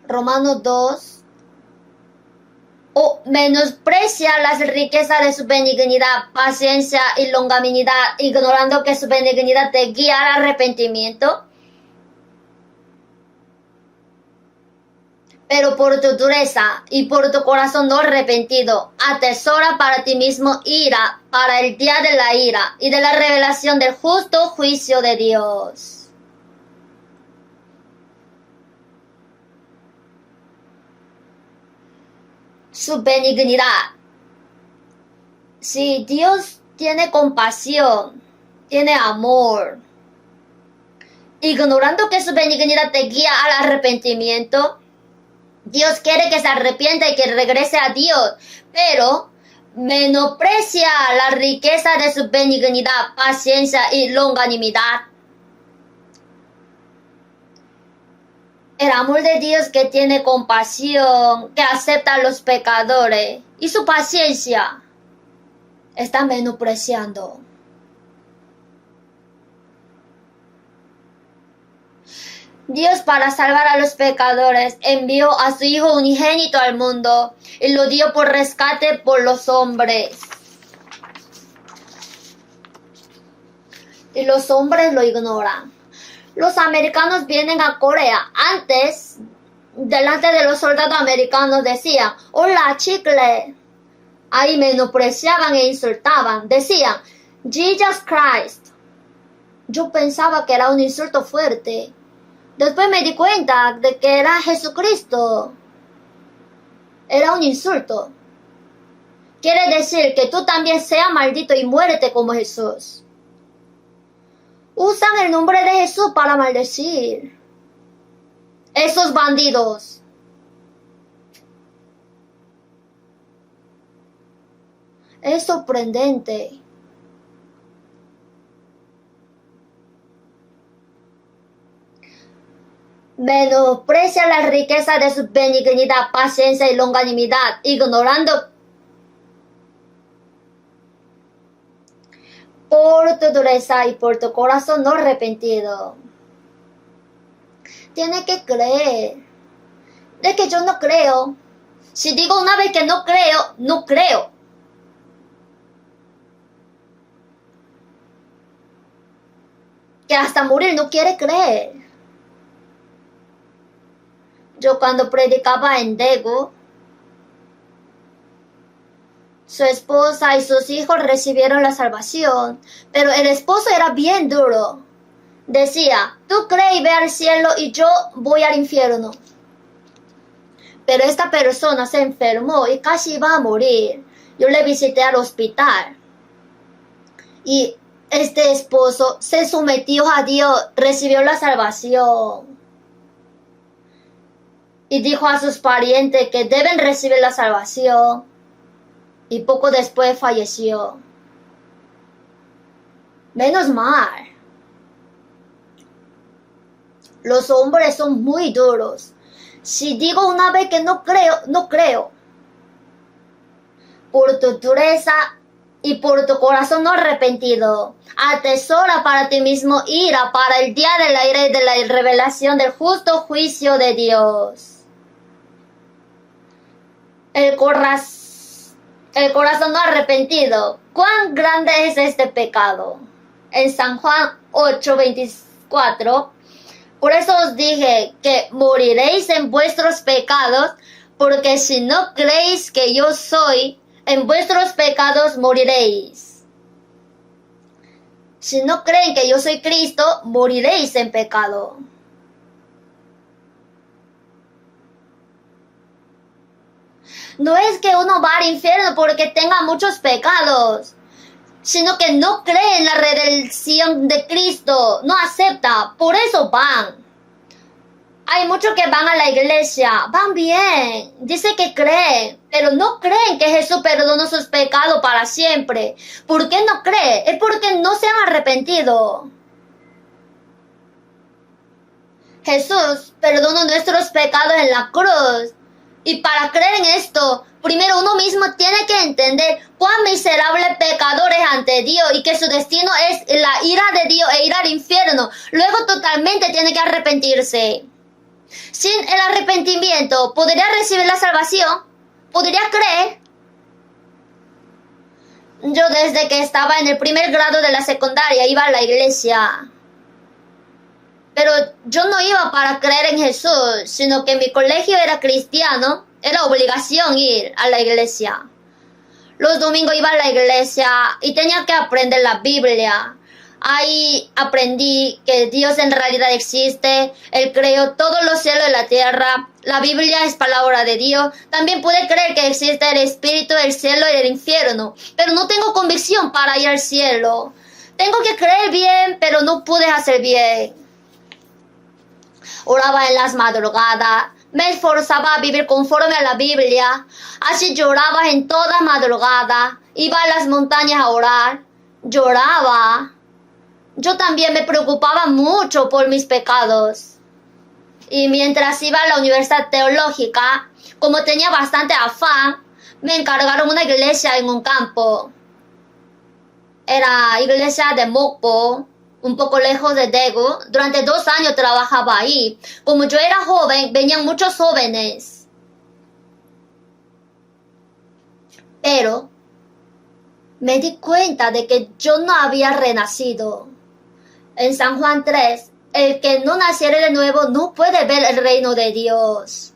Romanos 2. O menosprecia las riquezas de su benignidad, paciencia y longanimidad, ignorando que su benignidad te guía al arrepentimiento. Pero por tu dureza y por tu corazón no arrepentido, atesora para ti mismo ira para el día de la ira y de la revelación del justo juicio de Dios. Su benignidad. Si Dios tiene compasión, tiene amor, ignorando que su benignidad te guía al arrepentimiento, Dios quiere que se arrepienta y que regrese a Dios, pero menosprecia la riqueza de su benignidad, paciencia y longanimidad. El amor de Dios que tiene compasión, que acepta a los pecadores, y su paciencia está menospreciando. Dios, para salvar a los pecadores, envió a su Hijo unigénito al mundo y lo dio por rescate por los hombres. Y los hombres lo ignoran. Los americanos vienen a Corea. Antes, delante de los soldados americanos decían, hola chicle. Ahí menospreciaban e insultaban. Decían, Jesus Christ. Yo pensaba que era un insulto fuerte. Después me di cuenta de que era Jesucristo. Era un insulto. Quiere decir que tú también seas maldito y muérete como Jesús. Usan el nombre de Jesús para maldecir. Esos bandidos. Es sorprendente. Menosprecia la riqueza de su benignidad, paciencia y longanimidad, ignorando por tu dureza y por tu corazón no arrepentido. Tienes que creer. De que yo no creo. Si digo una vez que no creo, no creo. Que hasta morir no quiere creer. Yo cuando predicaba en Daegu, su esposa y sus hijos recibieron la salvación, pero el esposo era bien duro. Decía, tú crees y ve al cielo y yo voy al infierno. Pero esta persona se enfermó y casi iba a morir. Yo le visité al hospital. Y este esposo se sometió a Dios, recibió la salvación. Y dijo a sus parientes que deben recibir la salvación. Y poco después falleció. Menos mal. Los hombres son muy duros. Si digo una vez que no creo, no creo. Por tu dureza y por tu corazón no arrepentido, atesora para ti mismo ira para el día de la ira y de la revelación del justo juicio de Dios. El corazón no arrepentido. ¿Cuán grande es este pecado? En San Juan 8:24. Por eso os dije que moriréis en vuestros pecados, porque si no creéis que yo soy, en vuestros pecados moriréis. Si no creen que yo soy Cristo, moriréis en pecado. No es que uno va al infierno porque tenga muchos pecados, sino que no cree en la redención de Cristo, no acepta, por eso van. Hay muchos que van a la iglesia, van bien, dice que creen, pero no creen que Jesús perdonó sus pecados para siempre. ¿Por qué no creen? Es porque no se han arrepentido. Jesús perdonó nuestros pecados en la cruz. Y para creer en esto, primero uno mismo tiene que entender cuán miserable pecador es ante Dios y que su destino es la ira de Dios e ir al infierno. Luego totalmente tiene que arrepentirse. Sin el arrepentimiento, ¿podría recibir la salvación? ¿Podría creer? Yo desde que estaba en el primer grado de la secundaria iba a la iglesia. Pero yo no iba para creer en Jesús, sino que mi colegio era cristiano, era obligación ir a la iglesia. Los domingos iba a la iglesia y tenía que aprender la Biblia. Ahí aprendí que Dios en realidad existe, Él creó todos los cielos y la tierra, la Biblia es palabra de Dios. También pude creer que existe el espíritu, el cielo y el infierno, pero no tengo convicción para ir al cielo. Tengo que creer bien, pero no pude hacer bien. Oraba en las madrugadas, me esforzaba a vivir conforme a la Biblia, así lloraba en toda madrugada, iba a las montañas a orar, lloraba. Yo también me preocupaba mucho por mis pecados. Y mientras iba a la universidad teológica, como tenía bastante afán, me encargaron una iglesia en un campo. Era iglesia de Mokpo, un poco lejos de Daegu. Durante 2 años trabajaba ahí. Como yo era joven, venían muchos jóvenes. Pero me di cuenta de que yo no había renacido. En San Juan 3, el que no naciere de nuevo no puede ver el reino de Dios.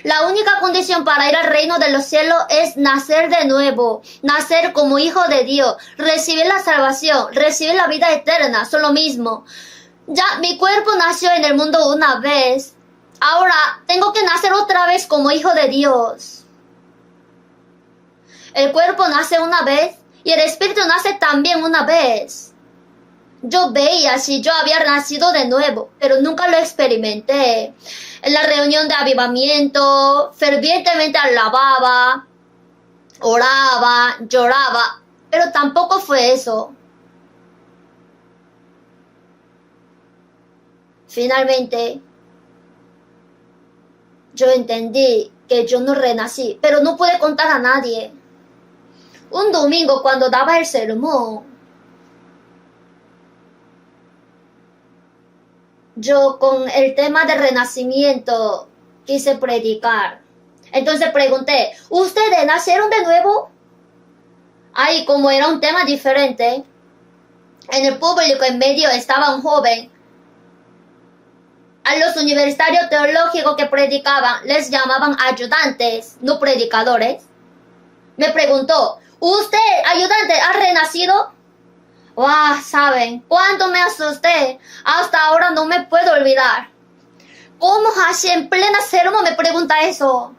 La única condición para ir al reino de los cielos es nacer de nuevo, nacer como hijo de Dios, recibir la salvación, recibir la vida eterna, son lo mismo. Ya mi cuerpo nació en el mundo una vez, ahora tengo que nacer otra vez como hijo de Dios. El cuerpo nace una vez y el espíritu nace también una vez. Yo veía si yo había nacido de nuevo, pero nunca lo experimenté. En la reunión de avivamiento, fervientemente alababa, oraba, lloraba, pero tampoco fue eso. Finalmente, yo entendí que yo no renací, pero no pude contar a nadie. Un domingo cuando daba el sermón, yo con el tema de renacimiento quise predicar. Entonces pregunté, ¿ustedes nacieron de nuevo? Ahí como era un tema diferente, en el público en medio estaba un joven. A los universitarios teológicos que predicaban les llamaban ayudantes, no predicadores. Me preguntó, ¿usted, ayudante, ha renacido? ¡Wow! ¿Saben cuánto me asusté? Hasta ahora no me puedo olvidar. ¿Cómo así en plena sermón me pregunta eso?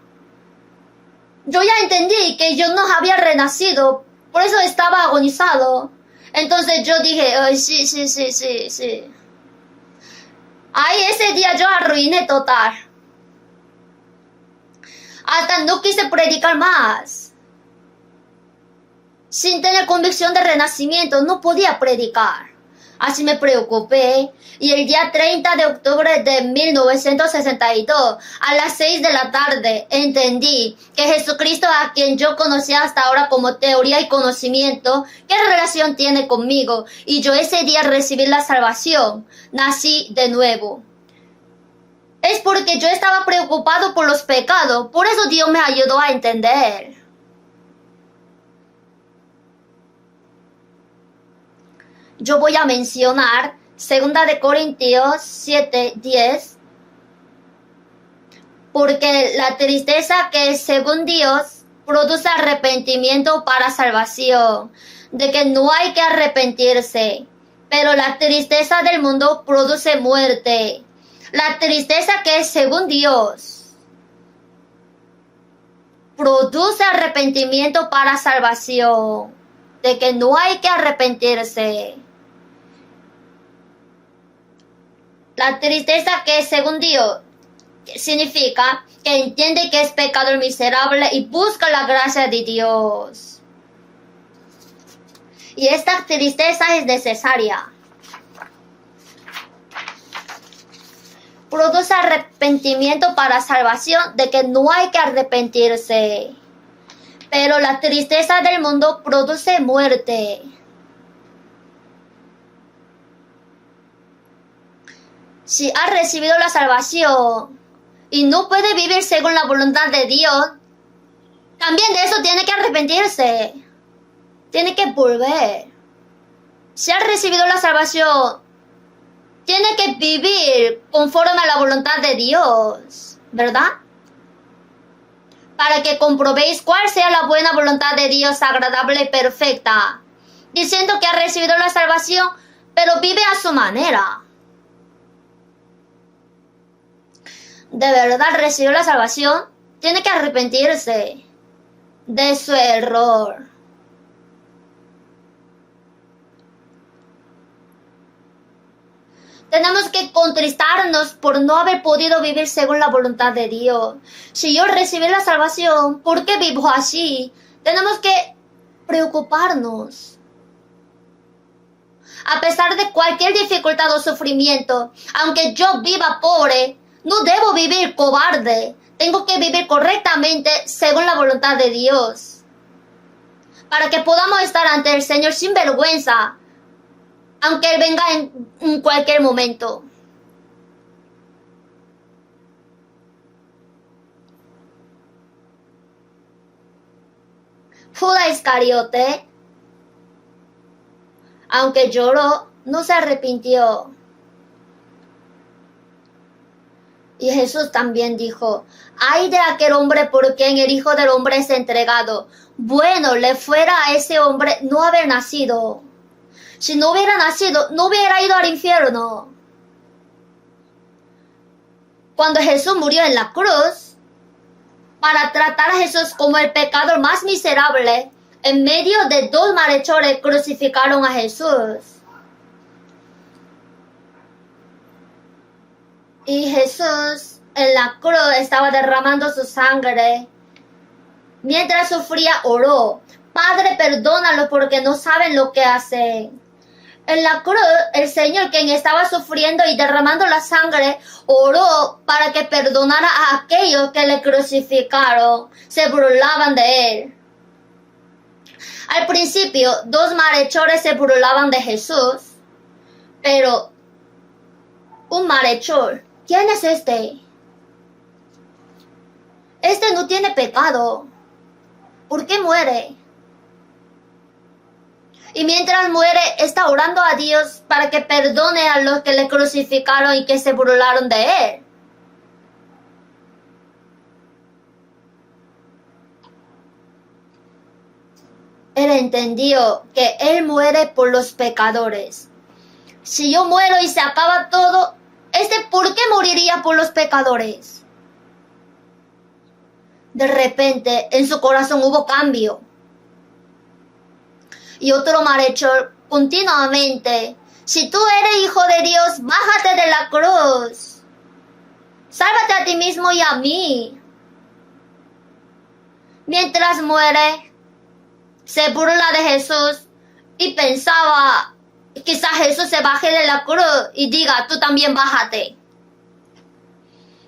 Yo ya entendí que yo no había renacido, por eso estaba agonizado. Entonces yo dije, ay, sí. Ahí ese día yo arruiné total. Hasta no quise predicar más. Sin tener convicción de renacimiento, no podía predicar. Así me preocupé y el día 30 de octubre de 1962, a las 6 de la tarde, entendí que Jesucristo, a quien yo conocía hasta ahora como teoría y conocimiento, ¿qué relación tiene conmigo? Y yo ese día recibí la salvación, nací de nuevo. Es porque yo estaba preocupado por los pecados, por eso Dios me ayudó a entender. Yo voy a mencionar 2 Corintios 7:10, porque la tristeza que según Dios produce arrepentimiento para salvación, de que no hay que arrepentirse, pero la tristeza del mundo produce muerte. La tristeza que es según Dios produce arrepentimiento para salvación, de que no hay que arrepentirse. La tristeza que según Dios significa que entiende que es pecador miserable y busca la gracia de Dios. Y esta tristeza es necesaria. Produce arrepentimiento para salvación, de que no hay que arrepentirse. Pero la tristeza del mundo produce muerte. Si ha recibido la salvación y no puede vivir según la voluntad de Dios, también de eso tiene que arrepentirse. Tiene que volver. Si ha recibido la salvación, tiene que vivir conforme a la voluntad de Dios, ¿verdad? Para que comprobéis cuál sea la buena voluntad de Dios, agradable y perfecta. Diciendo que ha recibido la salvación, pero vive a su manera. De verdad recibió la salvación, tiene que arrepentirse de su error. Tenemos que contristarnos por no haber podido vivir según la voluntad de Dios. Si yo recibí la salvación, ¿por qué vivo así? Tenemos que preocuparnos. A pesar de cualquier dificultad o sufrimiento, aunque yo viva pobre, no debo vivir cobarde. Tengo que vivir correctamente según la voluntad de Dios. Para que podamos estar ante el Señor sin vergüenza, aunque Él venga en cualquier momento. Judas Iscariote, aunque lloró, no se arrepintió. Y Jesús también dijo: ay de aquel hombre por quien el Hijo del Hombre es entregado. Bueno le fuera a ese hombre no haber nacido. Si no hubiera nacido, no hubiera ido al infierno. Cuando Jesús murió en la cruz, para tratar a Jesús como el pecador más miserable, en medio de dos malhechores crucificaron a Jesús. Y Jesús en la cruz estaba derramando su sangre. Mientras sufría, oró: Padre, perdónalo porque no saben lo que hacen. En la cruz, el Señor, quien estaba sufriendo y derramando la sangre, oró para que perdonara a aquellos que le crucificaron. Se burlaban de él. Al principio, dos malhechores se burlaban de Jesús, pero un malhechor, ¿quién es este? Este no tiene pecado. ¿Por qué muere? Y mientras muere, está orando a Dios para que perdone a los que le crucificaron y que se burlaron de él. Él entendió que él muere por los pecadores. Si yo muero y se acaba todo, ¿por qué moriría por los pecadores? De repente, en su corazón hubo cambio. Y otro malhechor continuamente: si tú eres hijo de Dios, bájate de la cruz. Sálvate a ti mismo y a mí. Mientras muere, se burla de Jesús y pensaba: quizás Jesús se baje de la cruz y diga: tú también bájate.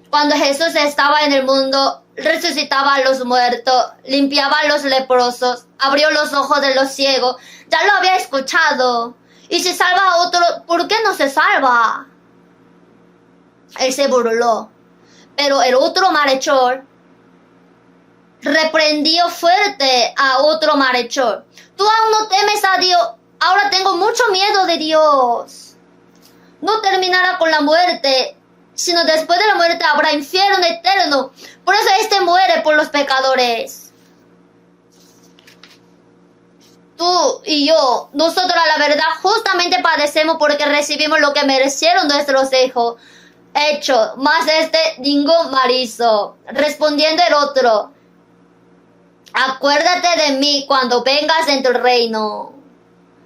Cuando Jesús estaba en el mundo, resucitaba a los muertos, limpiaba a los leprosos, abrió los ojos de los ciegos. Ya lo había escuchado. Y si salva a otro, ¿por qué no se salva? Él se burló. Pero el otro malhechor reprendió fuerte a otro malhechor: tú aún no temes a Dios, ahora tengo mucho miedo de Dios. No terminará con la muerte, sino después de la muerte habrá infierno eterno. Por eso muere por los pecadores. Tú y yo, nosotros a la verdad justamente padecemos porque recibimos lo que merecieron nuestros hijos. Hecho, más ningún mal hizo. Respondiendo el otro: acuérdate de mí cuando vengas en tu reino.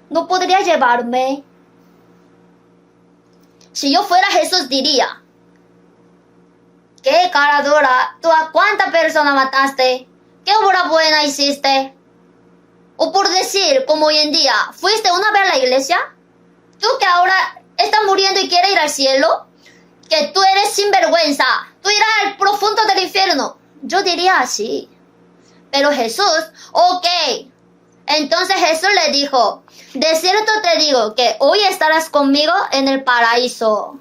¿No podría llevarme? Si yo fuera Jesús diría, ¿qué cara dura? ¿Tú a cuánta persona mataste? ¿Qué obra buena hiciste? O por decir, como hoy en día, ¿fuiste una vez a la iglesia? ¿Tú que ahora estás muriendo y quieres ir al cielo? Que tú eres sinvergüenza. Tú irás al profundo del infierno. Yo diría así. Pero Jesús, ok. Entonces Jesús le dijo, de cierto te digo que hoy estarás conmigo en el paraíso.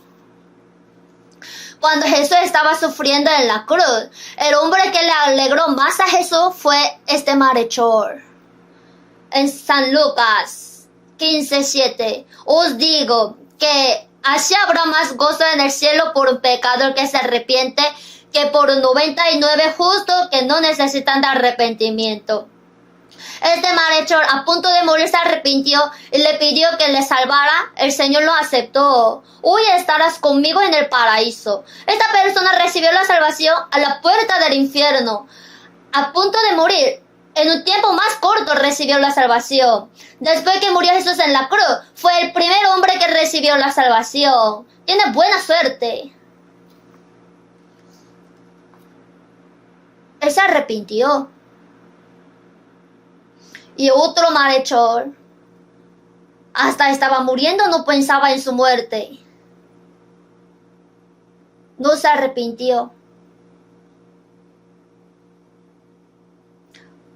Cuando Jesús estaba sufriendo en la cruz, el hombre que le alegró más a Jesús fue este malhechor. En San Lucas 15:7, os digo que así habrá más gozo en el cielo por un pecador que se arrepiente que por 99 justos que no necesitan de arrepentimiento. Este malhechor a punto de morir se arrepintió y le pidió que le salvara. El Señor lo aceptó. Hoy estarás conmigo en el paraíso. Esta persona recibió la salvación a la puerta del infierno. A punto de morir, en un tiempo más corto recibió la salvación. Después que murió Jesús en la cruz, fue el primer hombre que recibió la salvación. Tiene buena suerte. Él se arrepintió. Y otro malhechor, hasta estaba muriendo, no pensaba en su muerte. No se arrepintió.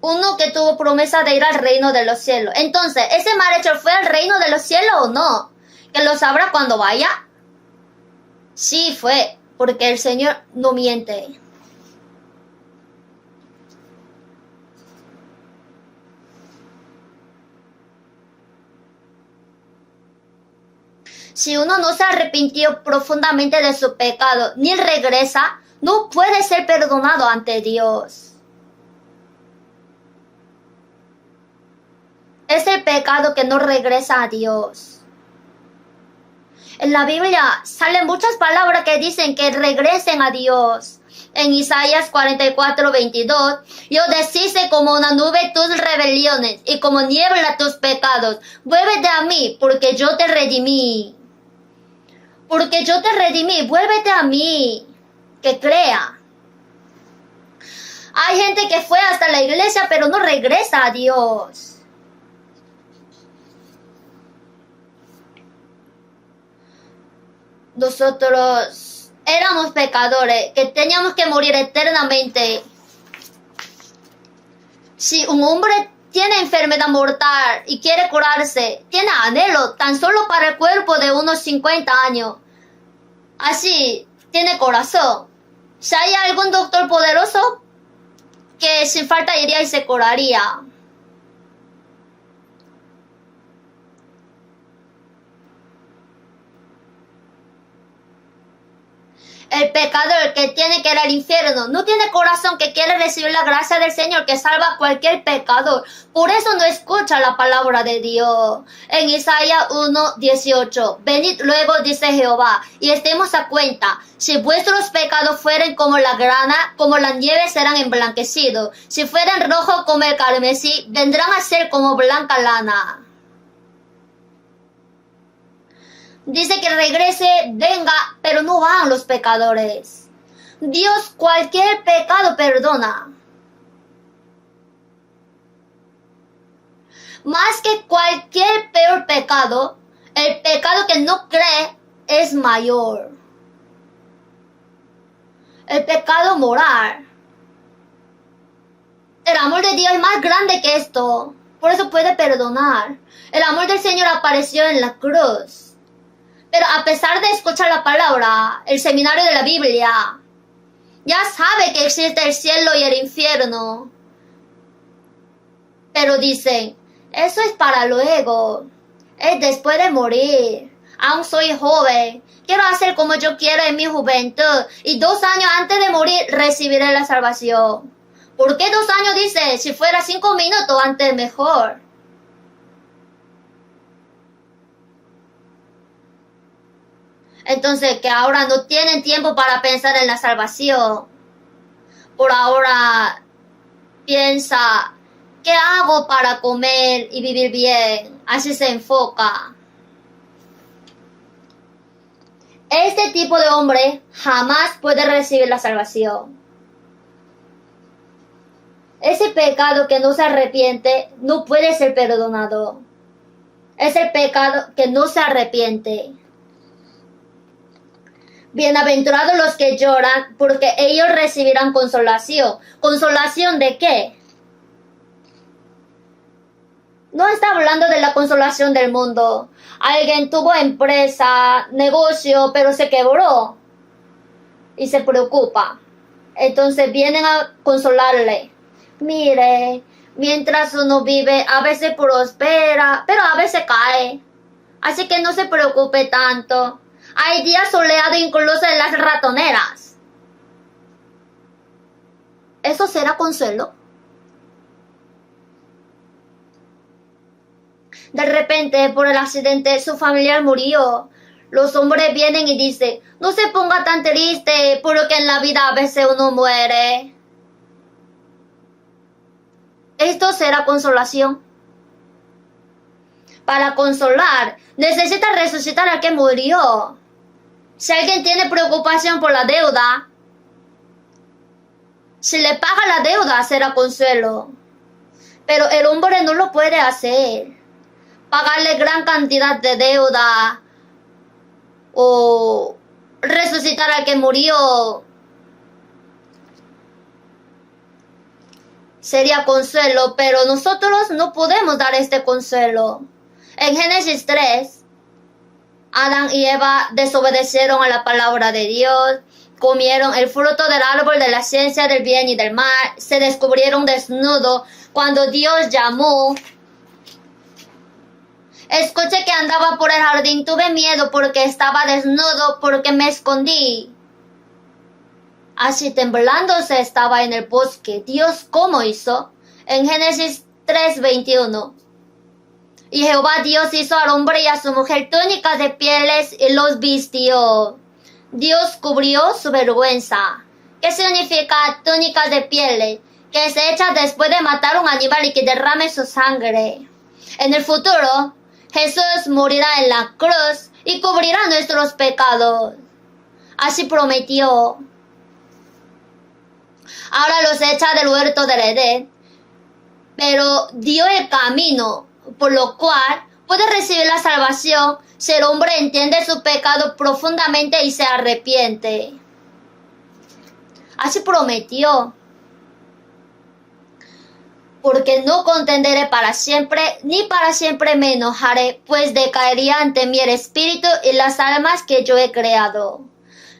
Uno que tuvo promesa de ir al reino de los cielos. Entonces, ¿ese malhechor fue al reino de los cielos o no? ¿Que lo sabrá cuando vaya? Sí fue, porque el Señor no miente. Si uno no se arrepintió profundamente de su pecado, ni regresa, no puede ser perdonado ante Dios. Es el pecado que no regresa a Dios. En la Biblia salen muchas palabras que dicen que regresen a Dios. En Isaías 44:22, yo deshice como una nube tus rebeliones y como niebla tus pecados. Vuélvete a mí, porque yo te redimí. Porque yo te redimí, vuélvete a mí, que crea. Hay gente que fue hasta la iglesia, pero no regresa a Dios. Nosotros éramos pecadores, que teníamos que morir eternamente. Si un hombre tiene enfermedad mortal y quiere curarse, tiene anhelo tan solo para el cuerpo de unos 50 años. Así, tiene corazón. Si hay algún doctor poderoso, que sin falta iría y se curaría. El pecador que tiene que ir al infierno no tiene corazón, que quiere recibir la gracia del Señor que salva a cualquier pecador. Por eso no escucha la palabra de Dios. En Isaías 1:18, venid luego, dice Jehová, y estemos a cuenta. Si vuestros pecados fueren como la grana, como la nieve serán emblanquecidos. Si fueren rojos como el carmesí, vendrán a ser como blanca lana. Dice que regrese, venga, pero no van los pecadores. Dios cualquier pecado perdona. Más que cualquier peor pecado, el pecado que no cree es mayor. El pecado moral. El amor de Dios es más grande que esto. Por eso puede perdonar. El amor del Señor apareció en la cruz. Pero a pesar de escuchar la palabra, el seminario de la Biblia, ya sabe que existe el cielo y el infierno. Pero dicen, eso es para luego, es después de morir. Aún soy joven, quiero hacer como yo quiero en mi juventud, y 2 años antes de morir recibiré la salvación. ¿Por qué 2 años? Dice, si fuera 5 minutos antes mejor. Entonces, que ahora no tienen tiempo para pensar en la salvación. Por ahora piensa, ¿qué hago para comer y vivir bien? Así se enfoca. Este tipo de hombre jamás puede recibir la salvación. Ese pecado que no se arrepiente no puede ser perdonado. Es el pecado que no se arrepiente. Bienaventurados los que lloran, porque ellos recibirán consolación. ¿Consolación de qué? No está hablando de la consolación del mundo. Alguien tuvo empresa, negocio, pero se quebró y se preocupa. Entonces vienen a consolarle. Mire, mientras uno vive, a veces prospera, pero a veces cae. Así que no se preocupe tanto. Hay días soleados incluso en las ratoneras. ¿Eso será consuelo? De repente, por el accidente, su familiar murió. Los hombres vienen y dicen, no se ponga tan triste, porque en la vida a veces uno muere. ¿Esto será consolación? Para consolar, necesita resucitar al que murió. Si alguien tiene preocupación por la deuda, si le paga la deuda, será consuelo. Pero el hombre no lo puede hacer. Pagarle gran cantidad de deuda o resucitar al que murió sería consuelo, pero nosotros no podemos dar este consuelo. En Génesis 3, Adán y Eva desobedecieron a la palabra de Dios, comieron el fruto del árbol de la ciencia del bien y del mal, se descubrieron desnudos cuando Dios llamó. Escuché que andaba por el jardín, tuve miedo porque estaba desnudo, porque me escondí. Así temblándose estaba en el bosque. Dios, ¿cómo hizo? En Génesis 3:21. Y Jehová Dios hizo al hombre y a su mujer túnicas de pieles y los vistió. Dios cubrió su vergüenza. ¿Qué significa túnicas de pieles? Que se echa después de matar a un animal y que derrame su sangre. En el futuro, Jesús morirá en la cruz y cubrirá nuestros pecados. Así prometió. Ahora los echa del huerto del Edén, pero dio el camino, por lo cual puede recibir la salvación si el hombre entiende su pecado profundamente y se arrepiente. Así prometió. Porque no contenderé para siempre, ni para siempre me enojaré, pues decaería ante mí el espíritu y las almas que yo he creado.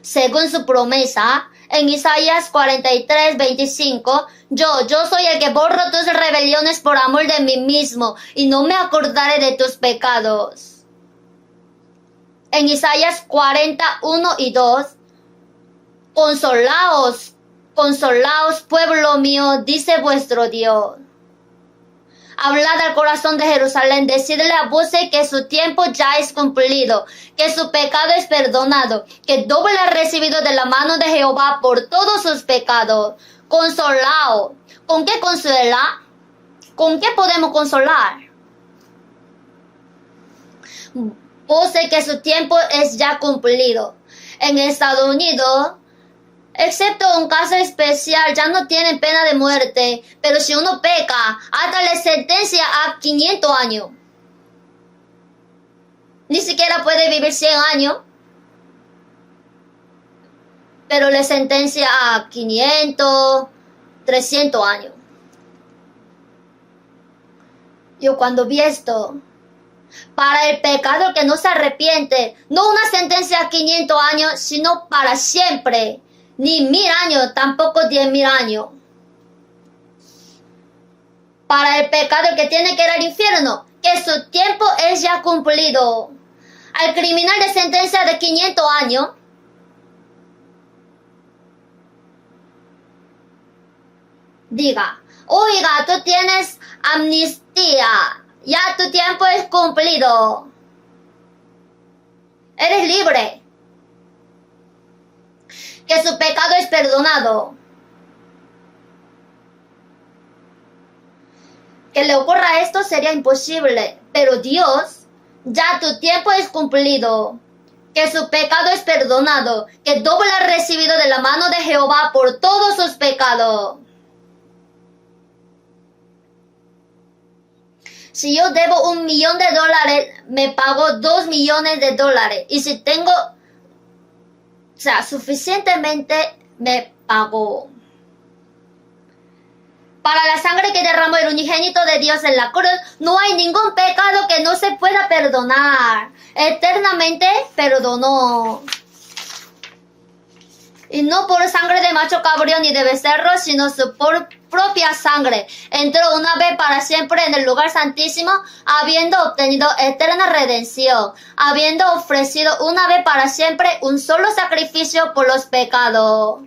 Según su promesa, en Isaías 43:25, yo soy el que borro tus rebeliones por amor de mí mismo, y no me acordaré de tus pecados. En Isaías 41:2, consolaos, consolaos, pueblo mío, dice vuestro Dios. Hablad al corazón de Jerusalén, decidle a voces que su tiempo ya es cumplido, que su pecado es perdonado, que doble ha recibido de la mano de Jehová por todos sus pecados. Consolaos. ¿Con qué consuela? ¿Con qué podemos consolar? Voces que su tiempo es ya cumplido. En Estados Unidos, excepto un caso especial, ya no tienen pena de muerte, pero si uno peca, hasta le sentencia a 500 años. Ni siquiera puede vivir 100 años, pero le sentencia a 500, 300 años. Yo cuando vi esto, para el pecado que no se arrepiente, no una sentencia a 500 años, sino para siempre. Ni 1000 años, tampoco 10.000 años. Para el pecado que tiene que ir al infierno, que su tiempo es ya cumplido. Al criminal de sentencia de 500 años, diga, oiga, tú tienes amnistía, ya tu tiempo es cumplido. Eres libre. Que su pecado es perdonado. que le ocurra esto sería imposible, pero Dios, ya tu tiempo es cumplido, que su pecado es perdonado, que doble ha recibido de la mano de Jehová por todos sus pecados. Si yo debo $1.000.000, me pago $2.000.000. Y si tengo, suficientemente, me pago. Para la sangre que derramó el unigénito de Dios en la cruz, no hay ningún pecado que no se pueda perdonar. Eternamente perdonó. Y no por sangre de macho cabrío ni de becerro, sino su propia sangre. Entró una vez para siempre en el lugar santísimo, habiendo obtenido eterna redención, habiendo ofrecido una vez para siempre un solo sacrificio por los pecados.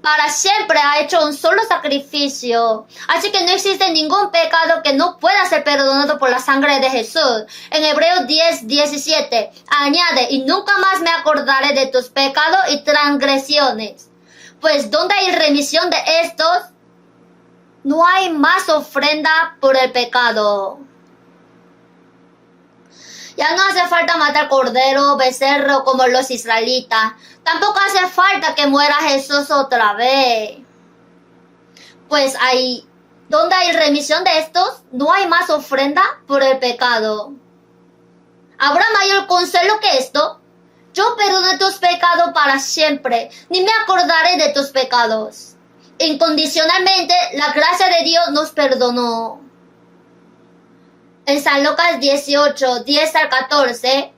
Para siempre ha hecho un solo sacrificio. Así que no existe ningún pecado que no pueda ser perdonado por la sangre de Jesús. En Hebreos 10:17 añade, y nunca más me acordaré de tus pecados y transgresiones. Pues donde hay remisión de estos, no hay más ofrenda por el pecado. Ya no hace falta matar cordero, becerro como los israelitas. Tampoco hace falta que muera Jesús otra vez. Pues donde hay remisión de estos, no hay más ofrenda por el pecado. ¿Habrá mayor consuelo que esto? Yo perdoné tus pecados para siempre, ni me acordaré de tus pecados. Incondicionalmente, la gracia de Dios nos perdonó. En San Lucas 18:10-14,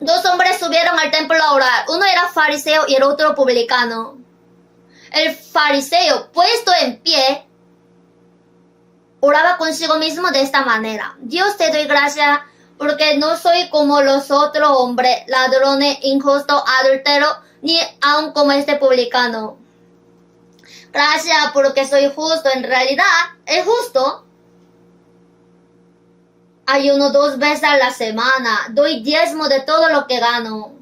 dos hombres subieron al templo a orar. Uno era fariseo y el otro publicano. El fariseo, puesto en pie, oraba consigo mismo de esta manera: Dios, te doy gracias porque no soy como los otros hombres, ladrones, injustos, adúlteros, ni aun como este publicano. Gracias porque soy justo. En realidad, es justo. Ayuno 2 veces a la semana. Doy diezmo de todo lo que gano.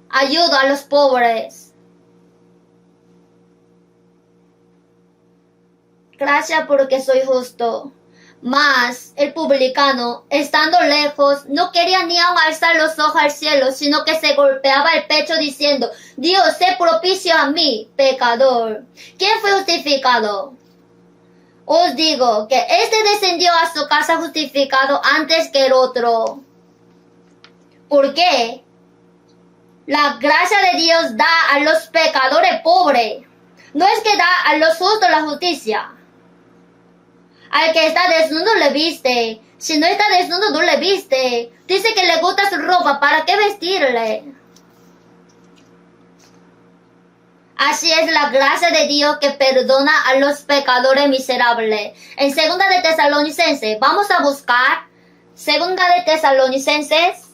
Ayudo a los pobres. Gracias porque soy justo. Mas el publicano, estando lejos, no quería ni aun alzar los ojos al cielo, sino que se golpeaba el pecho diciendo: Dios, sé propicio a mí, pecador. ¿Quién fue justificado? Os digo que este descendió a su casa justificado antes que el otro. ¿Por qué? La gracia de Dios da a los pecadores pobres. No es que da a los justos la justicia. Al que está desnudo le viste. Si no está desnudo no le viste. Dice que le gusta su ropa, ¿para qué vestirle? Así es la gracia de Dios que perdona a los pecadores miserables. En 2 de Tesalonicenses, vamos a buscar 2 de Tesalonicenses,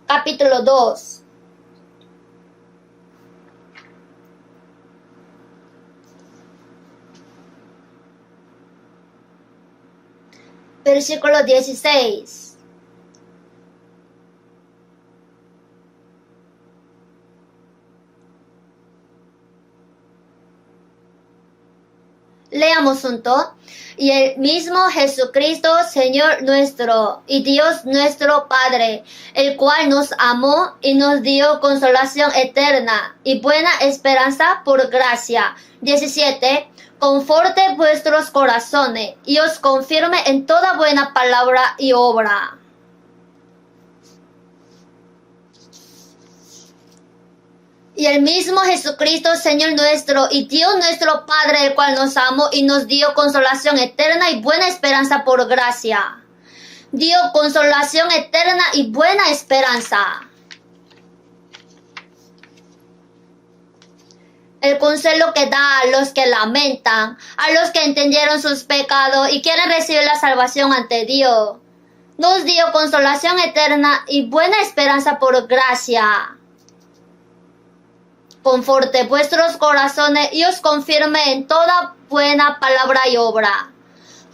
capítulo 2. Versículo 16. Leamos juntos. Y el mismo Jesucristo, Señor nuestro, y Dios nuestro Padre, el cual nos amó y nos dio consolación eterna y buena esperanza por gracia. 17. Conforte vuestros corazones y os confirme en toda buena palabra y obra. Y el mismo Jesucristo, Señor nuestro, y Dios nuestro Padre, el cual nos amó y nos dio consolación eterna y buena esperanza por gracia. Dio consolación eterna y buena esperanza. El consuelo que da a los que lamentan, a los que entendieron sus pecados y quieren recibir la salvación ante Dios. Nos dio consolación eterna y buena esperanza por gracia. Conforte vuestros corazones y os confirme en toda buena palabra y obra.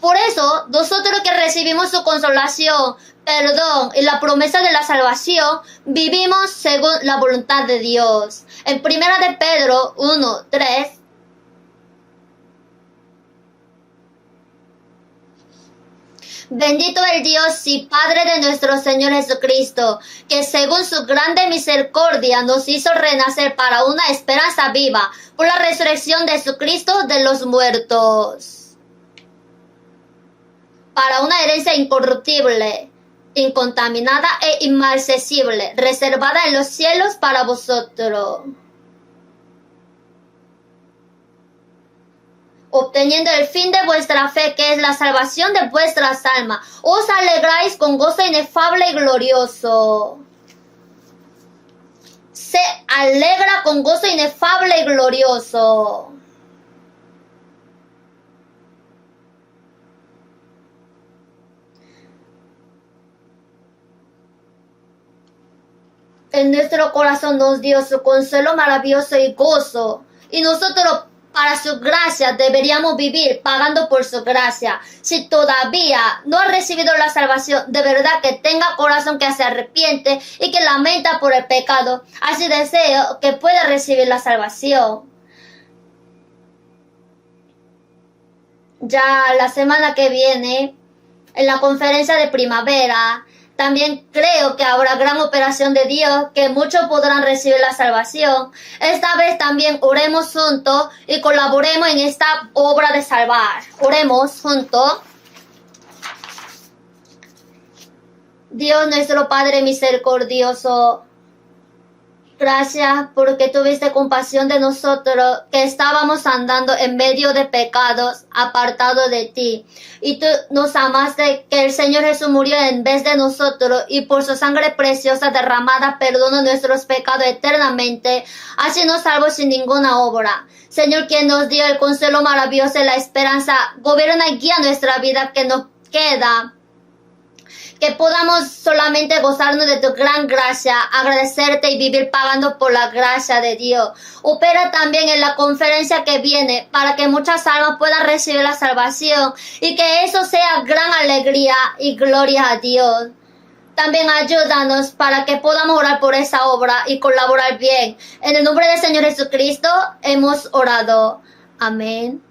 Por eso, nosotros que recibimos su consolación, perdón y la promesa de la salvación, vivimos según la voluntad de Dios. En 1 de Pedro 1:3, Bendito el Dios y Padre de nuestro Señor Jesucristo, que según su grande misericordia nos hizo renacer para una esperanza viva por la resurrección de Jesucristo de los muertos, para una herencia incorruptible, incontaminada e inmarcesible, reservada en los cielos para vosotros, obteniendo el fin de vuestra fe, que es la salvación de vuestras almas. Os alegráis con gozo inefable y glorioso. Se alegra con gozo inefable y glorioso. En nuestro corazón nos dio su consuelo maravilloso y gozo, y nosotros para su gracia deberíamos vivir pagando por su gracia. Si todavía no ha recibido la salvación, de verdad que tenga corazón que se arrepiente y que lamenta por el pecado. Así deseo que pueda recibir la salvación. Ya la semana que viene, en la conferencia de primavera, también creo que habrá gran operación de Dios, que muchos podrán recibir la salvación. Esta vez también oremos juntos y colaboremos en esta obra de salvar. Oremos juntos. Dios nuestro Padre misericordioso, gracias porque tuviste compasión de nosotros que estábamos andando en medio de pecados, apartados de ti. Y tú nos amaste, que el Señor Jesús murió en vez de nosotros y por su sangre preciosa derramada perdona nuestros pecados eternamente. Así nos salvó sin ninguna obra. Señor, quien nos dio el consuelo maravilloso y la esperanza, gobierna y guía nuestra vida que nos queda. Que podamos solamente gozarnos de tu gran gracia, agradecerte y vivir pagando por la gracia de Dios. Opera también en la conferencia que viene para que muchas almas puedan recibir la salvación y que eso sea gran alegría y gloria a Dios. También ayúdanos para que podamos orar por esa obra y colaborar bien. En el nombre del Señor Jesucristo hemos orado. Amén.